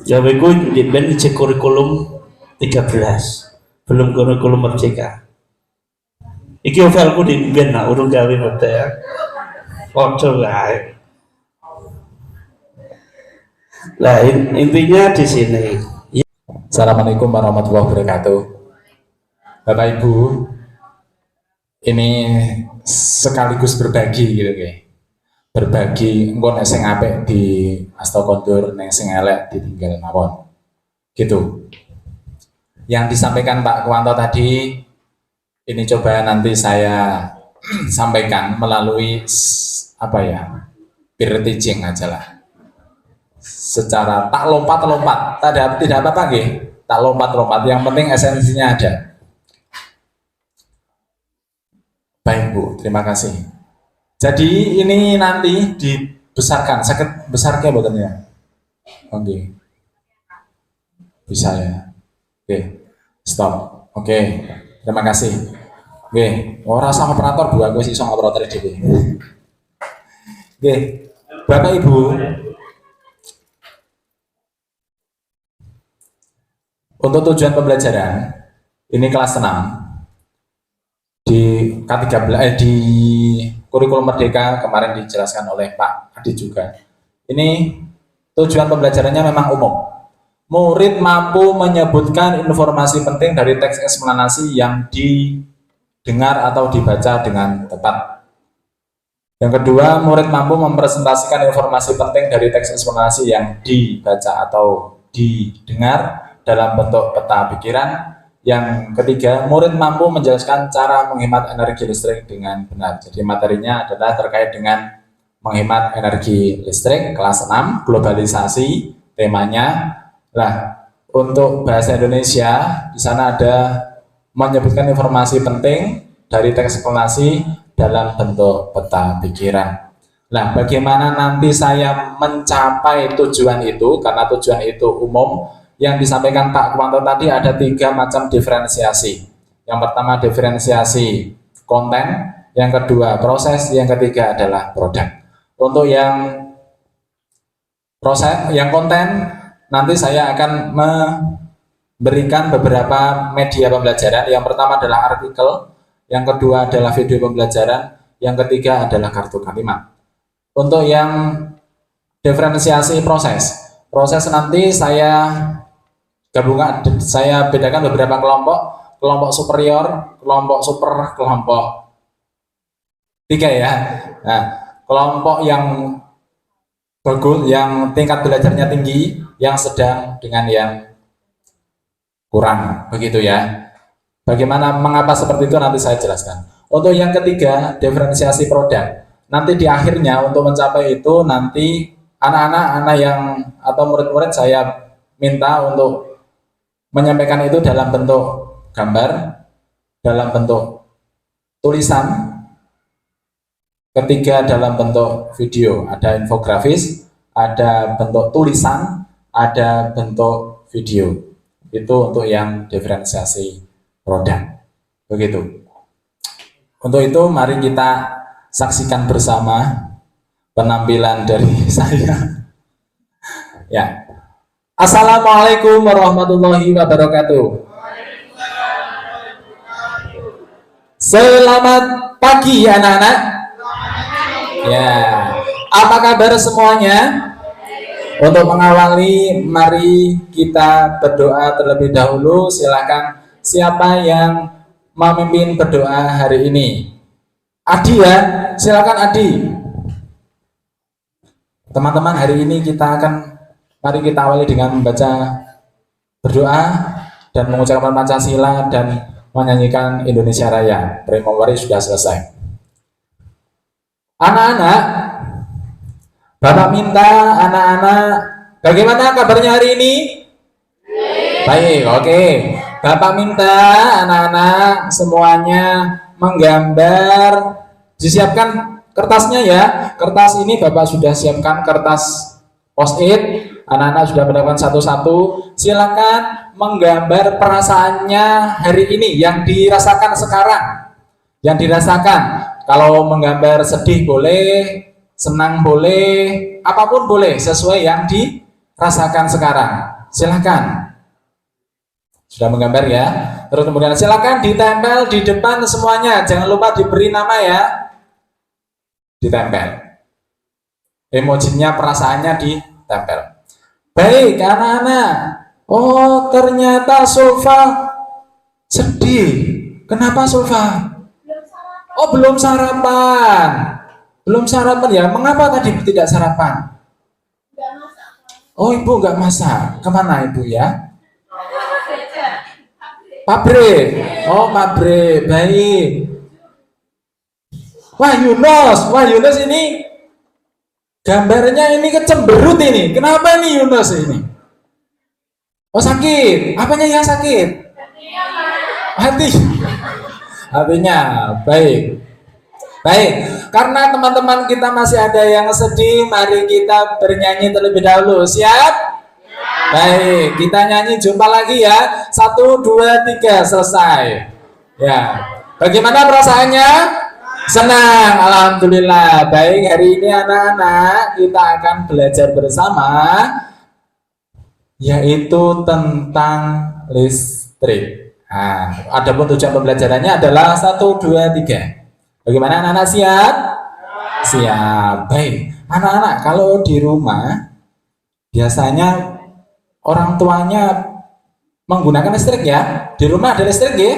Ya begitu di kurikulum 13 belum kurikulum merdeka. Iki ovelku di ben nak urung gawe ya. Foto wae. Lah intinya di sini. Assalamualaikum warahmatullahi wabarakatuh. Bapak Ibu, ini sekaligus berbagi gitu kayak. Berbagi engko nek sing apik di asta kondur, nek sing elek ditinggal mawon. Gitu. Yang disampaikan Pak Kuwanto tadi ini coba nanti saya sampaikan melalui apa ya? Peer teaching aja lah. Secara tak lompat-lompat, tidak apa-apa nggih. Tak lompat-lompat, yang penting esensinya ada. Baik Bu, terima kasih. Jadi ini nanti dibesarkan, sakit besar ke ya? Oke, bisa ya. Oke, stop. Oke, terima kasih. Oke, orang sama operator Bu, aku sih sama operator DB. Oke, Bapak Ibu, untuk tujuan pembelajaran ini kelas 6 di K13 di kurikulum Merdeka kemarin dijelaskan oleh Pak Adi juga. Ini tujuan pembelajarannya memang umum. Murid mampu menyebutkan informasi penting dari teks eksplanasi yang didengar atau dibaca dengan tepat. Yang kedua, murid mampu mempresentasikan informasi penting dari teks eksplanasi yang dibaca atau didengar dalam bentuk peta pikiran. Yang ketiga, murid mampu menjelaskan cara menghemat energi listrik dengan benar. Jadi materinya adalah terkait dengan menghemat energi listrik, kelas 6, globalisasi, temanya. Nah, untuk bahasa Indonesia, di sana ada menyebutkan informasi penting dari teks eksplanasi dalam bentuk peta pikiran. Nah, bagaimana nanti saya mencapai tujuan itu, karena tujuan itu umum. Yang disampaikan Pak Kuwanto tadi ada 3 macam diferensiasi. Yang pertama diferensiasi konten, yang kedua proses, yang ketiga adalah produk. Untuk yang proses, yang konten, nanti saya akan memberikan beberapa media pembelajaran. Yang pertama adalah artikel, yang kedua adalah video pembelajaran, yang ketiga adalah kartu kalimat. Untuk yang diferensiasi proses nanti saya gabungan, saya bedakan beberapa kelompok superior, kelompok super, kelompok 3 ya. Nah, kelompok yang bagus, yang tingkat belajarnya tinggi, yang sedang dengan yang kurang, begitu ya. Bagaimana mengapa seperti itu nanti saya jelaskan. Untuk yang ketiga, diferensiasi produk. Nanti di akhirnya untuk mencapai itu nanti anak-anak yang atau murid-murid saya minta untuk menyampaikan itu dalam bentuk gambar, dalam bentuk tulisan, ketiga dalam bentuk video, ada infografis, ada bentuk tulisan, ada bentuk video. Itu untuk yang diferensiasi produk. Begitu. Untuk itu mari kita saksikan bersama penampilan dari saya. Ya. Assalamualaikum warahmatullahi wabarakatuh. Selamat pagi anak-anak. Ya. Apa kabar semuanya? Untuk mengawali, mari kita berdoa terlebih dahulu. Silakan siapa yang memimpin berdoa hari ini? Adi ya, silakan Adi. Teman-teman, hari ini mari kita awali dengan membaca berdoa dan mengucapkan Pancasila dan menyanyikan Indonesia Raya. Primawari sudah selesai. Anak-anak, Bapak minta anak-anak, bagaimana kabarnya hari ini? Baik, oke. Bapak minta anak-anak semuanya menggambar, disiapkan kertasnya ya. Kertas ini Bapak sudah siapkan kertas post-it, anak-anak sudah mendapatkan satu-satu. Silakan menggambar perasaannya hari ini yang dirasakan sekarang. Yang dirasakan, kalau menggambar sedih boleh, senang boleh, apapun boleh, sesuai yang dirasakan sekarang. Silakan. Sudah menggambar ya. Terus kemudian silakan ditempel di depan semuanya. Jangan lupa diberi nama ya. Ditempel. Emojinya, perasaannya ditempel. Baik, anak-anak. Oh, ternyata Sulfa sedih. Kenapa Sulfa? Oh, belum sarapan. Belum sarapan ya? Mengapa tadi tidak sarapan? Oh, ibu nggak masak. Kemana ibu ya? Pabrik. Oh, pabrik. Baik. Wah, Yunus ini gambarnya ini kecemberut ini. Kenapa ini Yunus ini? Oh, sakit. Apanya yang sakit? Hati. Hatinya. Baik. Baik, karena teman-teman kita masih ada yang sedih, mari kita bernyanyi terlebih dahulu. Siap? Baik, kita nyanyi, jumpa lagi ya. 1, 2, 3, selesai. Ya, bagaimana perasaannya? Senang, alhamdulillah. Baik, hari ini anak-anak kita akan belajar bersama, yaitu tentang listrik. Nah, adapun tujuan pembelajarannya adalah 1, 2, 3. Bagaimana anak-anak, siap? Siap. Baik. Anak-anak, kalau di rumah biasanya orang tuanya menggunakan listrik ya. Di rumah ada listrik ya?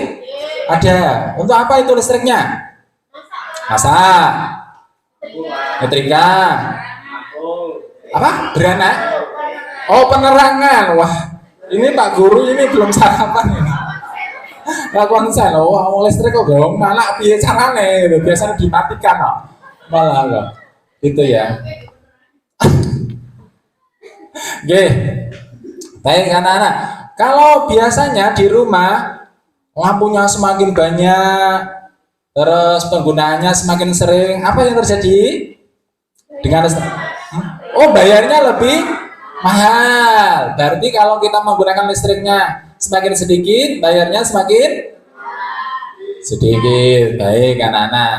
Ada. Untuk apa itu listriknya? Masak. Nyetrika. Apa? Beranak. Oh, penerangan. Wah, ini Pak Guru ini belum sarapan ini. Nggak konsen loh, wah listrik kok dong, malah piye carane, biasanya dimatikan loh, malah loh, gitu ya. Oke, baik anak-anak. Kalau biasanya di rumah lampunya semakin banyak, terus penggunaannya semakin sering, apa yang terjadi dengan listrik? Oh, bayarnya lebih mahal. Berarti kalau kita menggunakan listriknya semakin sedikit, bayarnya semakin sedikit. Baik anak-anak.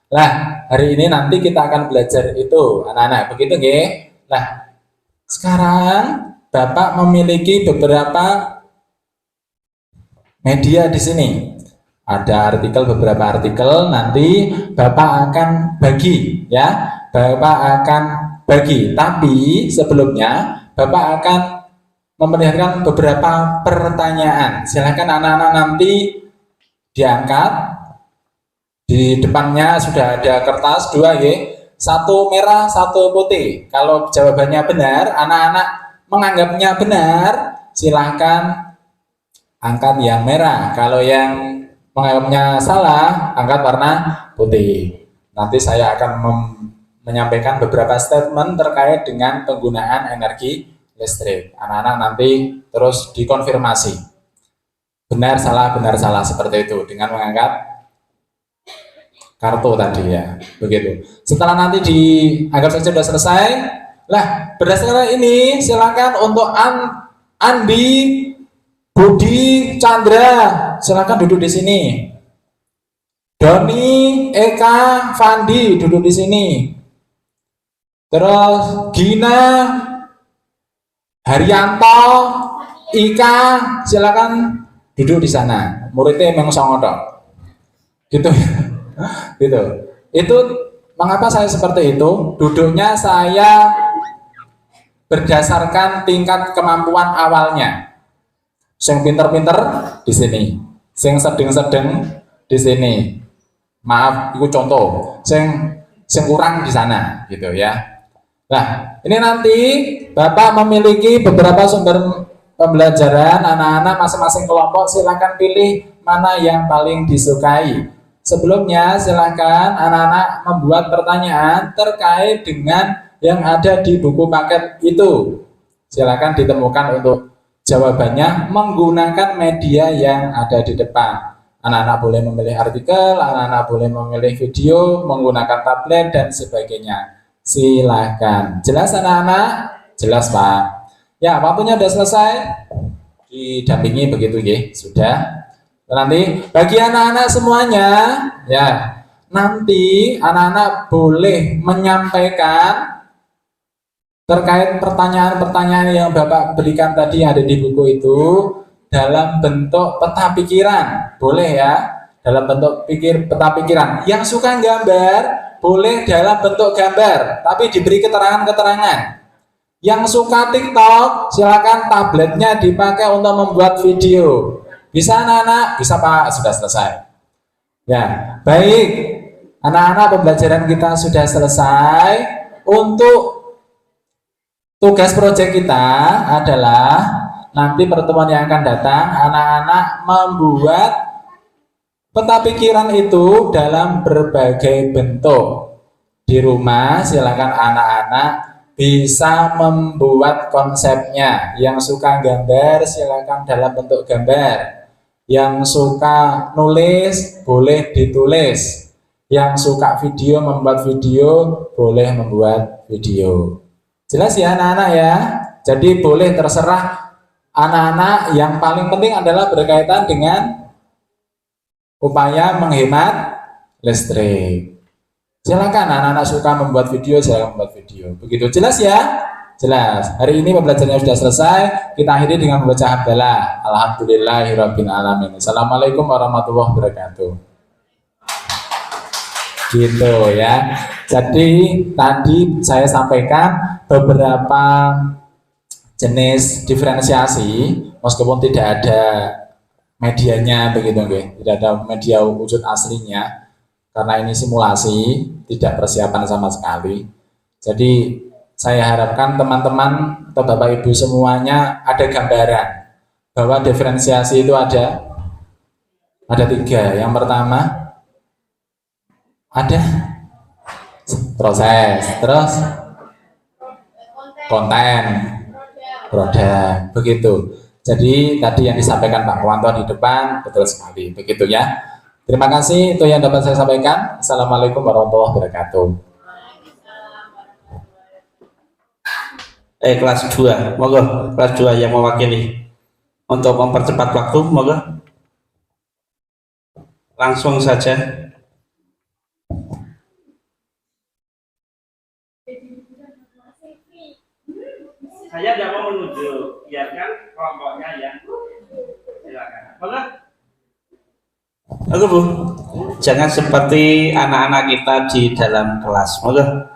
Lah, hari ini nanti kita akan belajar itu, anak-anak. Begitu nggih? Lah, sekarang Bapak memiliki beberapa media di sini. Ada artikel, beberapa artikel, nanti Bapak akan bagi ya. Bapak akan bagi, tapi sebelumnya Bapak akan memperlihatkan beberapa pertanyaan. Silakan anak-anak nanti diangkat. Di depannya sudah ada kertas 2 ya. satu merah, satu putih. Kalau jawabannya benar, anak-anak menganggapnya benar, silahkan angkat yang merah. Kalau yang menganggapnya salah, angkat warna putih. Nanti saya akan menyampaikan beberapa statement terkait dengan penggunaan energi listrik. Anak-anak nanti terus dikonfirmasi. Benar, salah seperti itu dengan mengangkat kartu tadi ya, begitu. Setelah nanti dianggap saja sudah selesai, lah berdasarkan ini silakan untuk Andi, Budi, Chandra, silakan duduk di sini. Doni, Eka, Fandi duduk di sini. Terus Gina, Haryanto, Ika, silakan duduk di sana. Muridnya memang songodok. Gitu ya. Gitu. Itu mengapa saya seperti itu? Duduknya saya berdasarkan tingkat kemampuan awalnya. Sing pinter-pinter di sini, sing sedeng-sedeng di sini. Maaf, itu contoh. Sing kurang di sana, gitu ya. Nah, ini nanti Bapak memiliki beberapa sumber pembelajaran. Anak-anak masing-masing kelompok silakan pilih mana yang paling disukai. Sebelumnya silakan anak-anak membuat pertanyaan terkait dengan yang ada di buku paket itu. Silakan ditemukan untuk jawabannya menggunakan media yang ada di depan. Anak-anak boleh memilih artikel, anak-anak boleh memilih video, menggunakan tablet dan sebagainya. Silakan. Jelas anak-anak? Jelas Pak. Ya, waktunya sudah selesai. Didampingi begitu ya, sudah. Nanti bagi anak-anak semuanya, ya, nanti anak-anak boleh menyampaikan terkait pertanyaan-pertanyaan yang Bapak berikan tadi yang ada di buku itu dalam bentuk peta pikiran, boleh ya, dalam bentuk peta pikiran. Yang suka gambar, boleh dalam bentuk gambar, tapi diberi keterangan-keterangan. Yang suka TikTok, silakan tabletnya dipakai untuk membuat video. Bisa anak-anak? Bisa Pak, sudah selesai. Ya, baik. Anak-anak pembelajaran kita sudah selesai. Untuk tugas proyek kita adalah nanti pertemuan yang akan datang, anak-anak membuat peta pikiran itu dalam berbagai bentuk. Di rumah silakan anak-anak bisa membuat konsepnya. Yang suka gambar silakan dalam bentuk gambar. Yang suka nulis boleh ditulis. Yang suka video membuat video boleh membuat video. Jelas ya anak-anak ya. Jadi boleh terserah anak-anak, yang paling penting adalah berkaitan dengan upaya menghemat listrik. Silakan anak-anak suka membuat video, silakan membuat video. Begitu, jelas ya? Jelas. Hari ini pembelajarannya sudah selesai. Kita akhiri dengan membaca hamdalah. Alhamdulillahirabbil alamin. Assalamualaikum warahmatullahi wabarakatuh. Gitu ya. Jadi tadi saya sampaikan beberapa jenis diferensiasi, meskipun tidak ada medianya begitu, tidak ada media wujud aslinya, karena ini simulasi, tidak persiapan sama sekali. Jadi saya harapkan teman-teman atau Bapak Ibu semuanya ada gambaran bahwa diferensiasi itu ada 3. Yang pertama ada proses, terus konten, produk, begitu. Jadi tadi yang disampaikan Pak Wanto di depan betul sekali, begitu ya. Terima kasih, itu yang dapat saya sampaikan. Assalamualaikum warahmatullahi wabarakatuh. Kelas 2, monggo kelas 2 yang mewakili untuk mempercepat waktu, monggo langsung saja. Saya tidak mau menunjuk, biarkan kelompoknya ya. Silakan. Monggo. Monggo Bu, jangan seperti anak-anak kita di dalam kelas, monggo.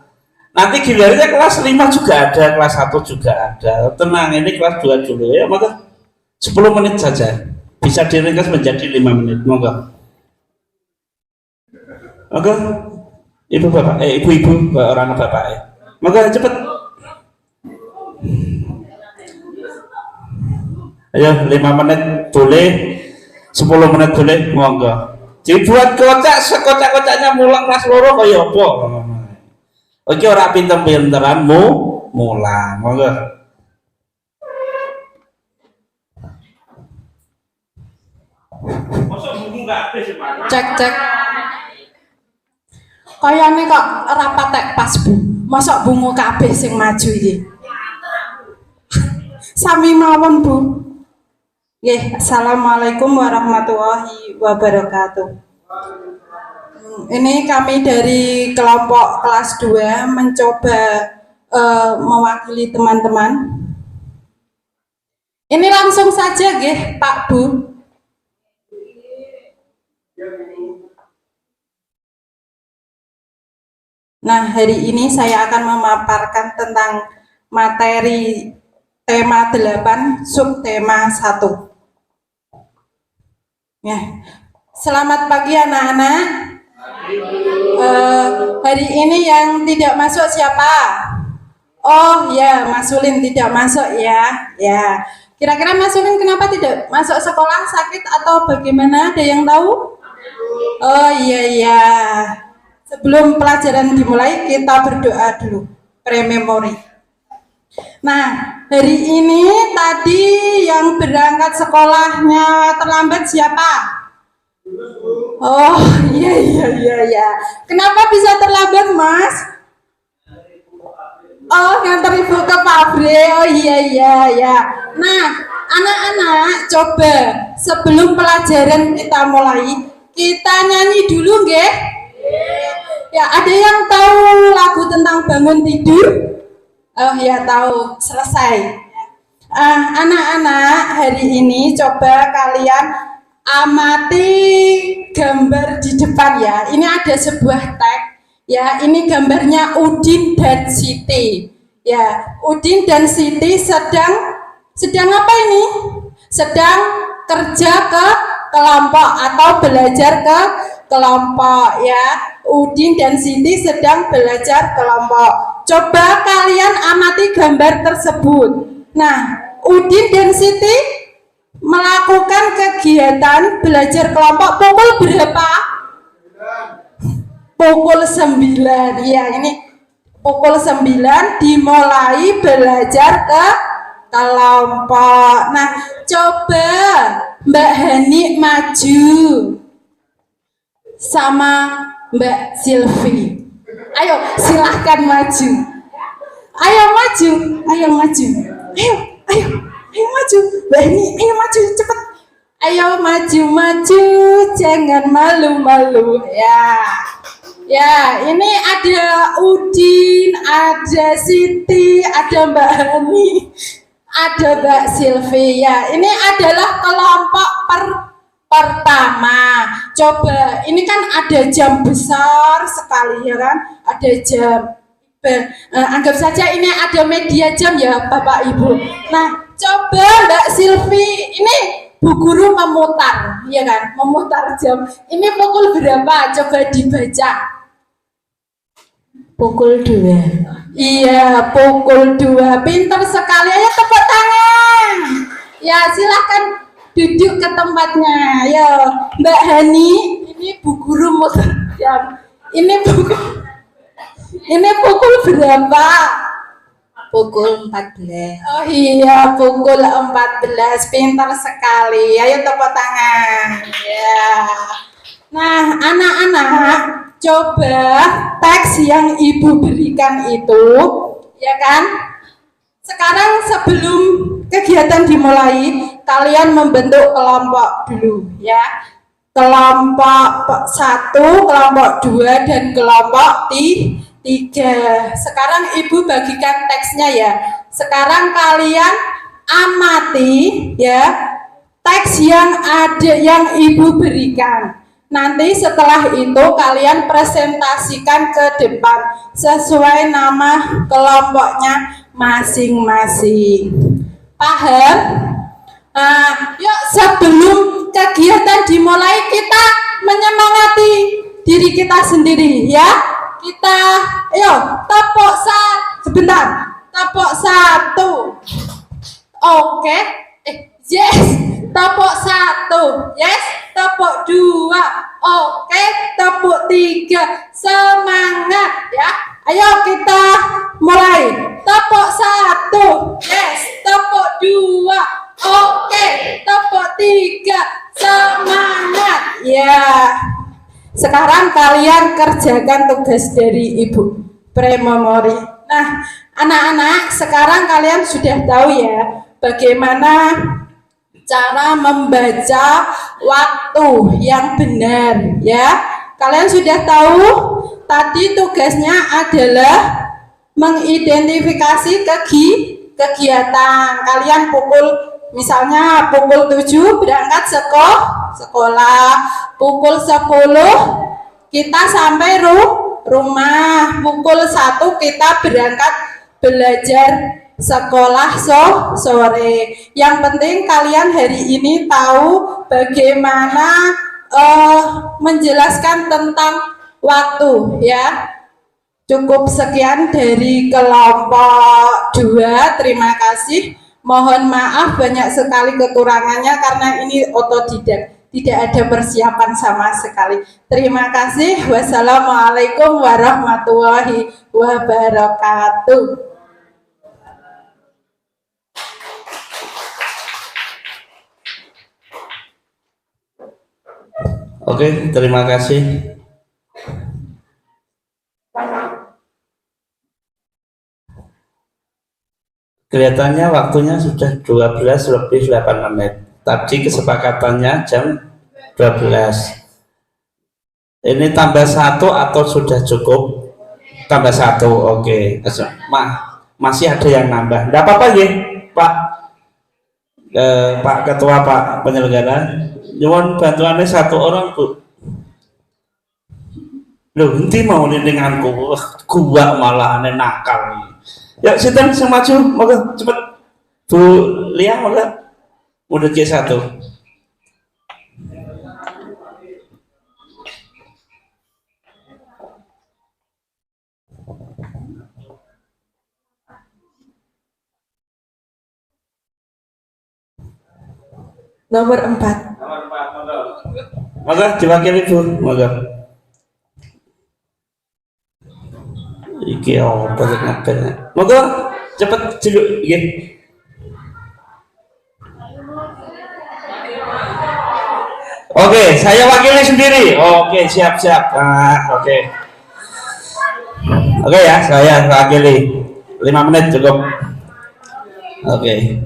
Nanti gilirannya kelas 5 juga ada, kelas 1 juga ada. Tenang, ini kelas 2 dulu ya, maka 10 menit saja. Bisa diringkas menjadi 5 menit, monggo. Monggo. Ibu bapak, ibu-ibu, orang bapak. Maka cepet. Ayo 5 menit boleh, 10 menit boleh, monggo. Dibuat kocak, sekocak-kocaknya mulang kelas loro kaya apa? Oke, ora pinter-pinteran mulang, monggo. Cek. Kayane kok rapatek pas Bu. Mosok bungu kabeh sing maju iki. Sami mawon Bu. Nggih, assalamualaikum warahmatullahi wabarakatuh. Ini kami dari kelompok kelas 2 mencoba mewakili teman-teman. Ini langsung saja nggih, Pak Bu. Nah, hari ini saya akan memaparkan tentang materi tema 8, subtema 1. Ya. Selamat pagi anak-anak. Hari ini yang tidak masuk siapa? Oh ya, Mas Ulin tidak masuk ya. Ya. Kira-kira Mas Ulin kenapa tidak masuk sekolah, sakit atau bagaimana? Ada yang tahu? Oh iya. Sebelum pelajaran dimulai, kita berdoa dulu, pre-memori. Nah, hari ini tadi yang berangkat sekolahnya terlambat siapa? Oh, iya. Kenapa bisa terlambat, Mas? Oh, nganter ibu ke pabrik. Oh, iya. Nah, anak-anak, coba sebelum pelajaran kita mulai, kita nyanyi dulu, nggih? Ya, ada yang tahu lagu tentang bangun tidur? Oh ya, tahu. Selesai. Anak-anak, hari ini coba kalian amati gambar di depan ya. Ini ada sebuah tag. Ya, ini gambarnya Udin dan Siti. Ya, Udin dan Siti sedang apa ini? Sedang kerja ke kelompok atau belajar ke kelompok ya. Udin dan Siti sedang belajar kelompok. Coba kalian amati gambar tersebut. Nah, Udin dan Siti melakukan kegiatan belajar kelompok pukul berapa? Pukul 9. Ya, ini pukul 9 dimulai belajar ke kelompok. Nah, coba Mbak Hani maju sama Mbak Silvi. Ayo, silahkan maju. Ayo maju. Ayo maju. Mbak Hani, ayo maju cepet. Ayo maju, jangan malu-malu. Ya, ini ada Udin, ada Siti, ada Mbak Hani, ada Mbak Silvi. Ya, ini adalah kelompok pertama. Coba, ini kan ada jam besar sekali ya kan, ada jam. Anggap saja ini ada media jam ya Bapak Ibu. Nah, coba Mbak Silvi, ini Bu Guru memutar, ya kan, memutar jam. Ini pukul berapa? Coba dibaca. Pukul 2. Iya, pukul 2. Pintar sekali. Ayo tepuk tangan. Ya, silahkan duduk ke tempatnya. Ya, Mbak Hani, ini Bu Guru muter jam. Ini pukul berapa? Pukul 14. Oh iya, pukul 14. Pintar sekali. Ayo tepuk tangan. Ya. Nah, anak-anak, coba teks yang Ibu berikan itu, ya kan? Sekarang sebelum kegiatan dimulai, kalian membentuk kelompok dulu, ya. Kelompok 1, kelompok 2, dan kelompok 3. Sekarang Ibu bagikan teksnya ya. Sekarang kalian amati ya teks yang ada yang Ibu berikan. Nanti setelah itu kalian presentasikan ke depan sesuai nama kelompoknya masing-masing. Paham? Nah, yuk sebelum kegiatan dimulai kita menyemangati diri kita sendiri ya. kita, ayo tepuk sebentar, tepuk 1. Oke, yes, tepuk 1, yes, tepuk 2, oke, tepuk 3, semangat ya. Ayo kita mulai, tepuk 1, yes, tepuk 2, oke, tepuk 3, semangat ya. Sekarang kalian kerjakan tugas dari Ibu Premomori. Nah, anak-anak, sekarang kalian sudah tahu ya bagaimana cara membaca waktu yang benar ya. Kalian sudah tahu tadi tugasnya adalah mengidentifikasi kegiatan. Kalian misalnya pukul 7 berangkat sekolah, pukul 10 kita sampai rumah, pukul 1 kita berangkat belajar sekolah sore. Yang penting kalian hari ini tahu bagaimana menjelaskan tentang waktu ya. Cukup sekian dari kelompok 2. Terima kasih. Mohon maaf banyak sekali kekurangannya karena ini otodidak, tidak ada persiapan sama sekali. Terima kasih. Wassalamualaikum warahmatullahi wabarakatuh. Oke, terima kasih. Kelihatannya waktunya sudah 12 lebih 8 menit. Tadi kesepakatannya jam 12. Ini tambah 1 atau sudah cukup? Tambah 1, oke. Masih ada yang nambah. Tidak apa-apa ya, Pak. Pak Ketua, Pak Penyelenggara. Nyuwun bantuannya 1 orang, Bu. Loh, nanti mau denganku. Gua malah aneh nakal. Ya, sinten sing maju, moga cepet. Bu Lia, moga udah C1. Nomor 4. Moga diwakili Bu, moga. Iki apa ngapain? Moga cepet ciluk nggih. Oke, saya wakili sendiri. Oke, siap-siap. Oke. Oke ya, saya wakili. 5 menit cukup. Oke.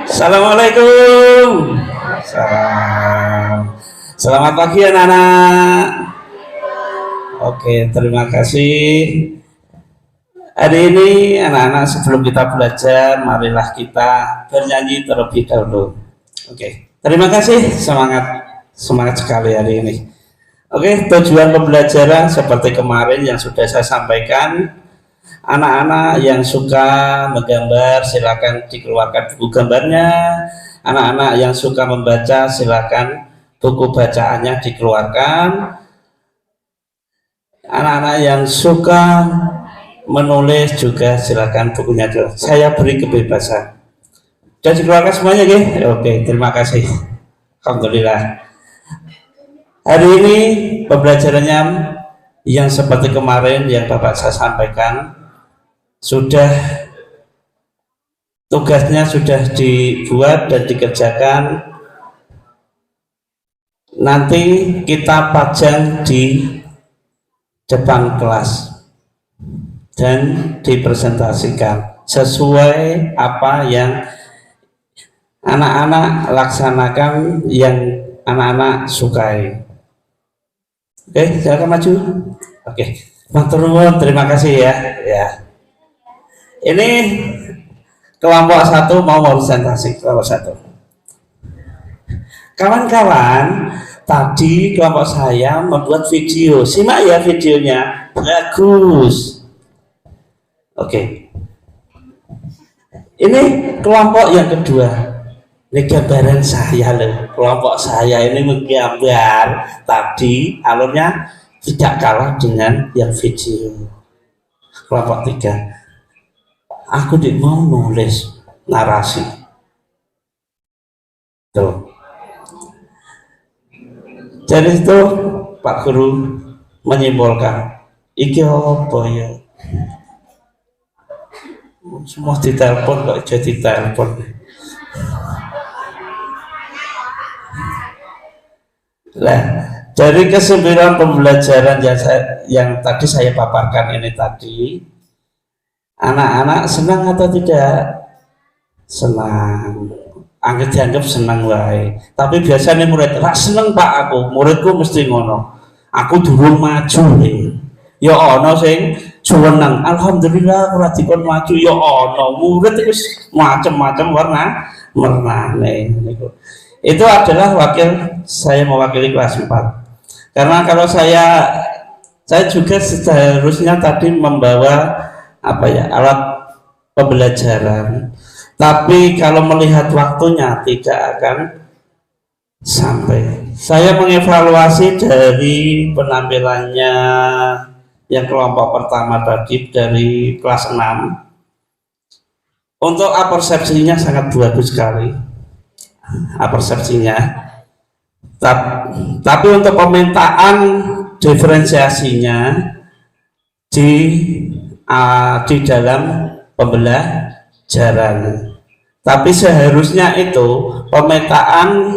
Assalamualaikum. Selamat pagi anak-anak. Oke, terima kasih. Hari ini anak-anak sebelum kita belajar, marilah kita bernyanyi terlebih dahulu. Oke, terima kasih, semangat sekali hari ini. Oke, tujuan pembelajaran seperti kemarin yang sudah saya sampaikan. Anak-anak yang suka menggambar silakan dikeluarkan buku gambarnya. Anak-anak yang suka membaca silakan buku bacaannya dikeluarkan. Anak-anak yang suka menulis juga silakan bukunya dulu. Saya beri kebebasan. Sudah dikeluarkan semuanya, ya? Oke, terima kasih. Alhamdulillah. Hari ini pembelajarannya yang seperti kemarin yang Bapak saya sampaikan, tugasnya sudah dibuat dan dikerjakan. Nanti kita pajang di depan kelas dan dipresentasikan sesuai apa yang anak-anak laksanakan, yang anak-anak sukai. Oke, silakan maju. Oke, matur nuwun, terima kasih ya. Ini kelompok 1 mau presentasi, kelompok 1. Kawan-kawan, tadi kelompok saya membuat video. Simak ya videonya, bagus. Oke. Ini kelompok yang kedua. Ini gambaran saya loh, kelompok saya ini menggambar tadi alurnya tidak kalah dengan yang video. Kelompok 3. Aku mau nulis narasi. Tuh. Jadi itu Pak Guru menyimpulkan, iki apa ya? Semua ditelepon kok jadi telepon. Nah, dari kesembilan pembelajaran yang tadi saya paparkan ini tadi, anak-anak senang atau tidak? Senang. Dianggap senang wae. Tapi biasanya murid, "Rak seneng Pak aku, muridku mesti ngono. Aku durung maju nih." Ya ono sing juweneng. Alhamdulillah ora dikon maju ya ono. Murid wis macam-macam warnane niku. Itu adalah saya mewakili kelas 4. Karena kalau saya juga seharusnya tadi membawa alat pembelajaran. Tapi kalau melihat waktunya tidak akan sampai. Saya mengevaluasi dari penampilannya yang kelompok pertama tadi dari kelas 6. Untuk persepsinya sangat bagus sekali. Persepsinya, tapi untuk pemetaan diferensiasinya di dalam pembelajaran. Tapi seharusnya itu pemetaan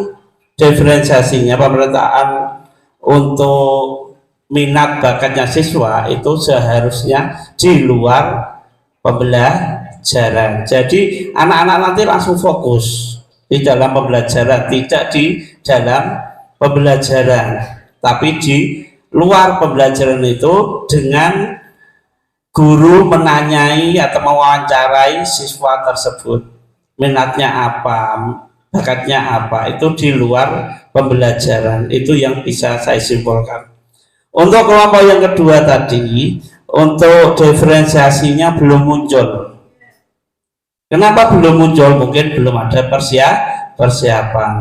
diferensiasinya, pemetaan untuk minat bakatnya siswa itu seharusnya di luar pembelajaran. Jadi anak-anak nanti langsung fokus di dalam pembelajaran, tidak di dalam pembelajaran, tapi di luar pembelajaran itu dengan guru menanyai atau mewawancarai siswa tersebut, minatnya apa, bakatnya apa, itu di luar pembelajaran. Itu yang bisa saya simpulkan. Untuk kelompok yang kedua tadi, untuk diferensiasinya belum muncul. Kenapa belum muncul? Mungkin belum ada persiapan.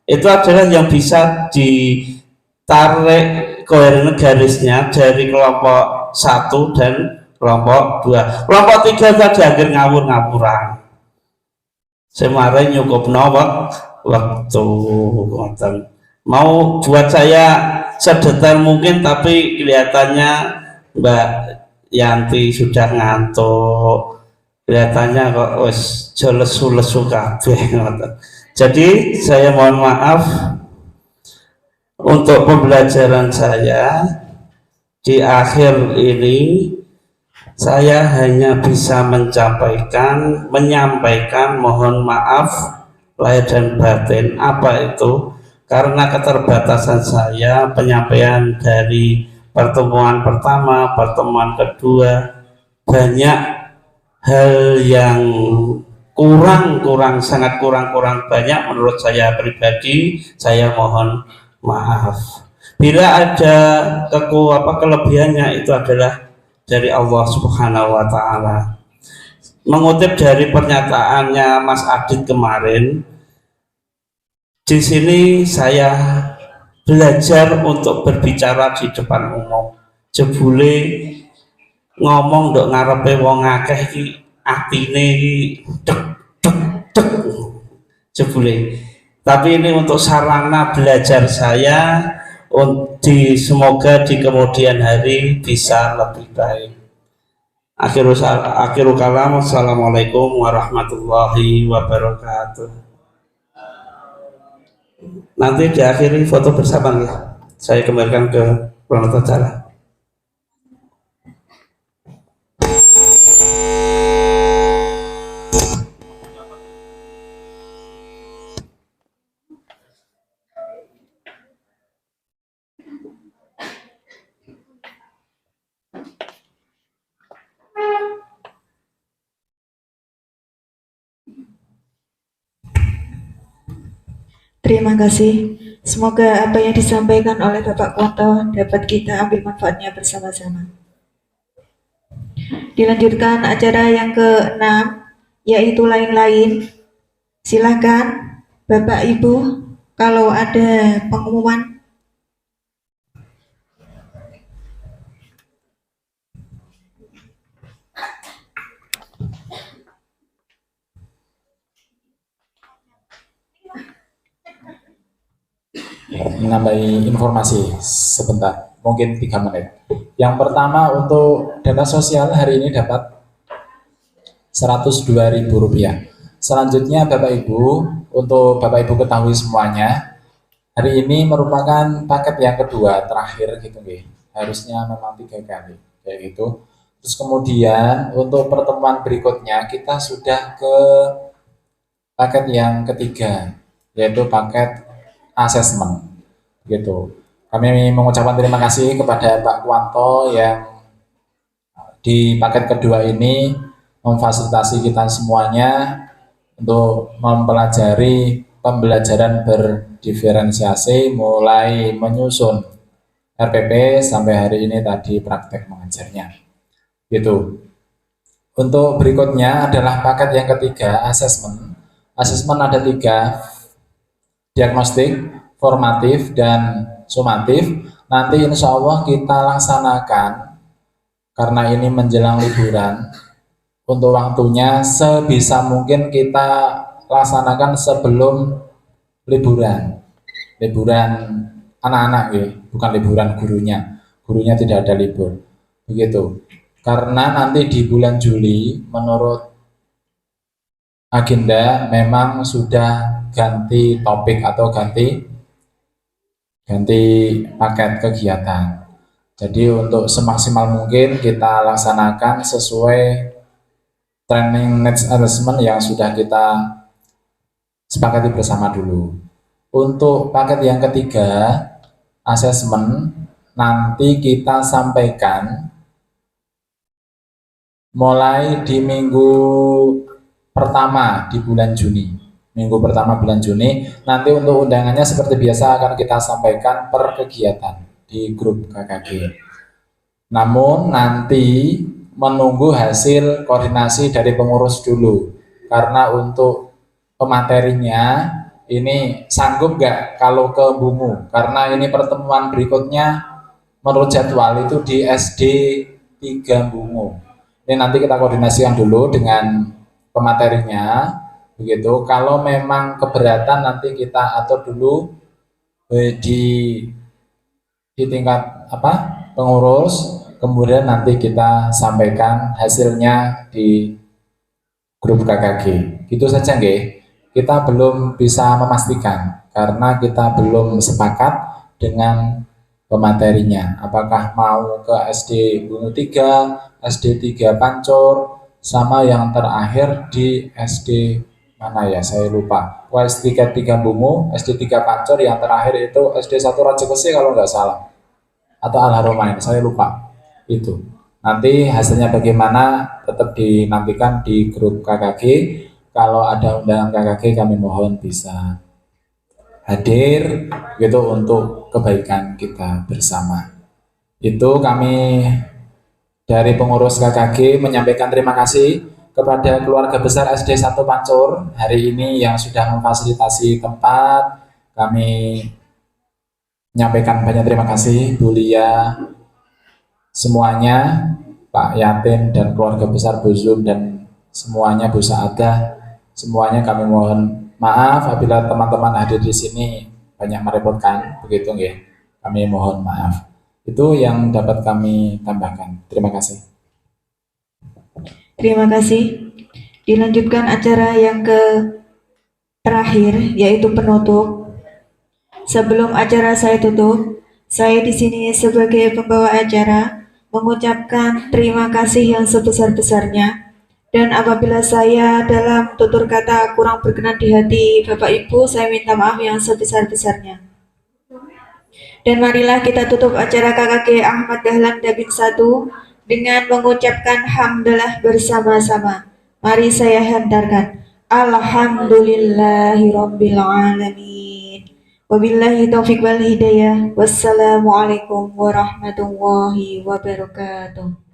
Itu adalah yang bisa ditarik koordinat garisnya dari kelompok 1 dan kelompok 2. Kelompok 3 tadi akhir ngawur-ngawuran. Semarin nyukup waktu. Mau buat saya sedetail mungkin, tapi kelihatannya Mbak Yanti sudah ngantuk. Kelihatannya kok wis lesu-lesu kabeh. Jadi saya mohon maaf untuk pembelajaran saya di akhir ini. Saya hanya bisa menyampaikan mohon maaf lahir dan batin. Apa itu? Karena keterbatasan saya penyampaian dari pertemuan pertama, pertemuan kedua, banyak hal yang sangat kurang banyak menurut saya pribadi. Saya mohon maaf. Bila ada kelebihannya, itu adalah dari Allah Subhanahu wa Ta'ala. Mengutip dari pernyataannya Mas Adit kemarin, di sini saya belajar untuk berbicara di depan umum. Jebule ngomong ndok ngarepe wong akeh iki atine dek jebule. Tapi ini untuk sarana belajar saya, semoga di kemudian hari bisa lebih baik. Akhirul kalam, assalamualaikum warahmatullahi wabarakatuh. Nanti diakhiri foto bersama ya. Saya kembalikan ke penonton acara. Terima kasih. Semoga apa yang disampaikan oleh Bapak Kunto dapat kita ambil manfaatnya bersama-sama. Dilanjutkan acara yang ke-6, yaitu lain-lain. Silakan Bapak Ibu, kalau ada pengumuman. Menambahi informasi sebentar, mungkin 3 menit. Yang pertama, untuk dana sosial hari ini dapat Rp102.000. Selanjutnya Bapak Ibu, untuk Bapak Ibu ketahui semuanya, hari ini merupakan paket yang kedua terakhir gitu nih. Harusnya memang 3 kali kayak gitu. Terus kemudian untuk pertemuan berikutnya kita sudah ke paket yang ketiga, yaitu paket asesmen gitu. Kami mengucapkan terima kasih kepada Pak Kuanto yang di paket kedua ini memfasilitasi kita semuanya untuk mempelajari pembelajaran berdiferensiasi mulai menyusun RPP sampai hari ini tadi praktek mengajarnya gitu. Untuk berikutnya adalah paket yang ketiga, asesmen. Asesmen ada 3, diagnostik, formatif, dan sumatif. Nanti insya Allah kita laksanakan karena ini menjelang liburan. Untuk waktunya sebisa mungkin kita laksanakan sebelum liburan anak-anak ya, bukan liburan gurunya tidak ada libur begitu, karena nanti di bulan Juli menurut agenda memang sudah ganti topik atau ganti paket kegiatan. Jadi untuk semaksimal mungkin kita laksanakan sesuai training needs assessment yang sudah kita sepakati bersama dulu. Untuk paket yang ketiga, asesmen, nanti kita sampaikan mulai di minggu pertama di bulan Juni. Minggu pertama bulan Juni, nanti untuk undangannya seperti biasa akan kita sampaikan per kegiatan di grup KKG. Namun nanti menunggu hasil koordinasi dari pengurus dulu, karena untuk pematerinya ini sanggup nggak kalau ke Bungu, karena ini pertemuan berikutnya menurut jadwal itu di SD 3 Bungu. Ini nanti kita koordinasikan dulu dengan pematerinya begitu. Kalau memang keberatan nanti kita atur dulu di tingkat pengurus, kemudian nanti kita sampaikan hasilnya di grup KKG. Gitu saja nggih. Kita belum bisa memastikan karena kita belum sepakat dengan pematerinya. Apakah mau ke SD Bungu 3, SD 3 Pancur, sama yang terakhir di SD mana ya, saya lupa. SD 3 Bungu, SD 3 Pancur, yang terakhir itu SD 1 Raja Besi kalau nggak salah. Atau Al-Haromain, saya lupa. Itu nanti hasilnya bagaimana tetap dinantikan di grup KKG. Kalau ada undangan KKG kami mohon bisa hadir gitu untuk kebaikan kita bersama. Itu kami dari pengurus KKG menyampaikan terima kasih kepada keluarga besar SD 1 Pancur hari ini yang sudah memfasilitasi tempat. Kami menyampaikan banyak terima kasih Bu Lia, semuanya, Pak Yatin dan keluarga besar Bu Zum dan semuanya, Bu Saadah, semuanya kami mohon maaf apabila teman-teman hadir di sini banyak merepotkan, begitu nggih. Kami mohon maaf. Itu yang dapat kami tambahkan. Terima kasih. Terima kasih. Dilanjutkan acara yang terakhir yaitu penutup. Sebelum acara saya tutup, saya di sini sebagai pembawa acara mengucapkan terima kasih yang sebesar-besarnya, dan apabila saya dalam tutur kata kurang berkenan di hati Bapak Ibu, saya minta maaf yang sebesar-besarnya. Dan marilah kita tutup acara KKG Ahmad Dahlan Dabin 1 dengan mengucapkan hamdalah bersama-sama. Mari saya hantarkan Alhamdulillahirabbil alamin. Wabillahi taufiq wal hidayah. Wassalamualaikum warahmatullahi wabarakatuh.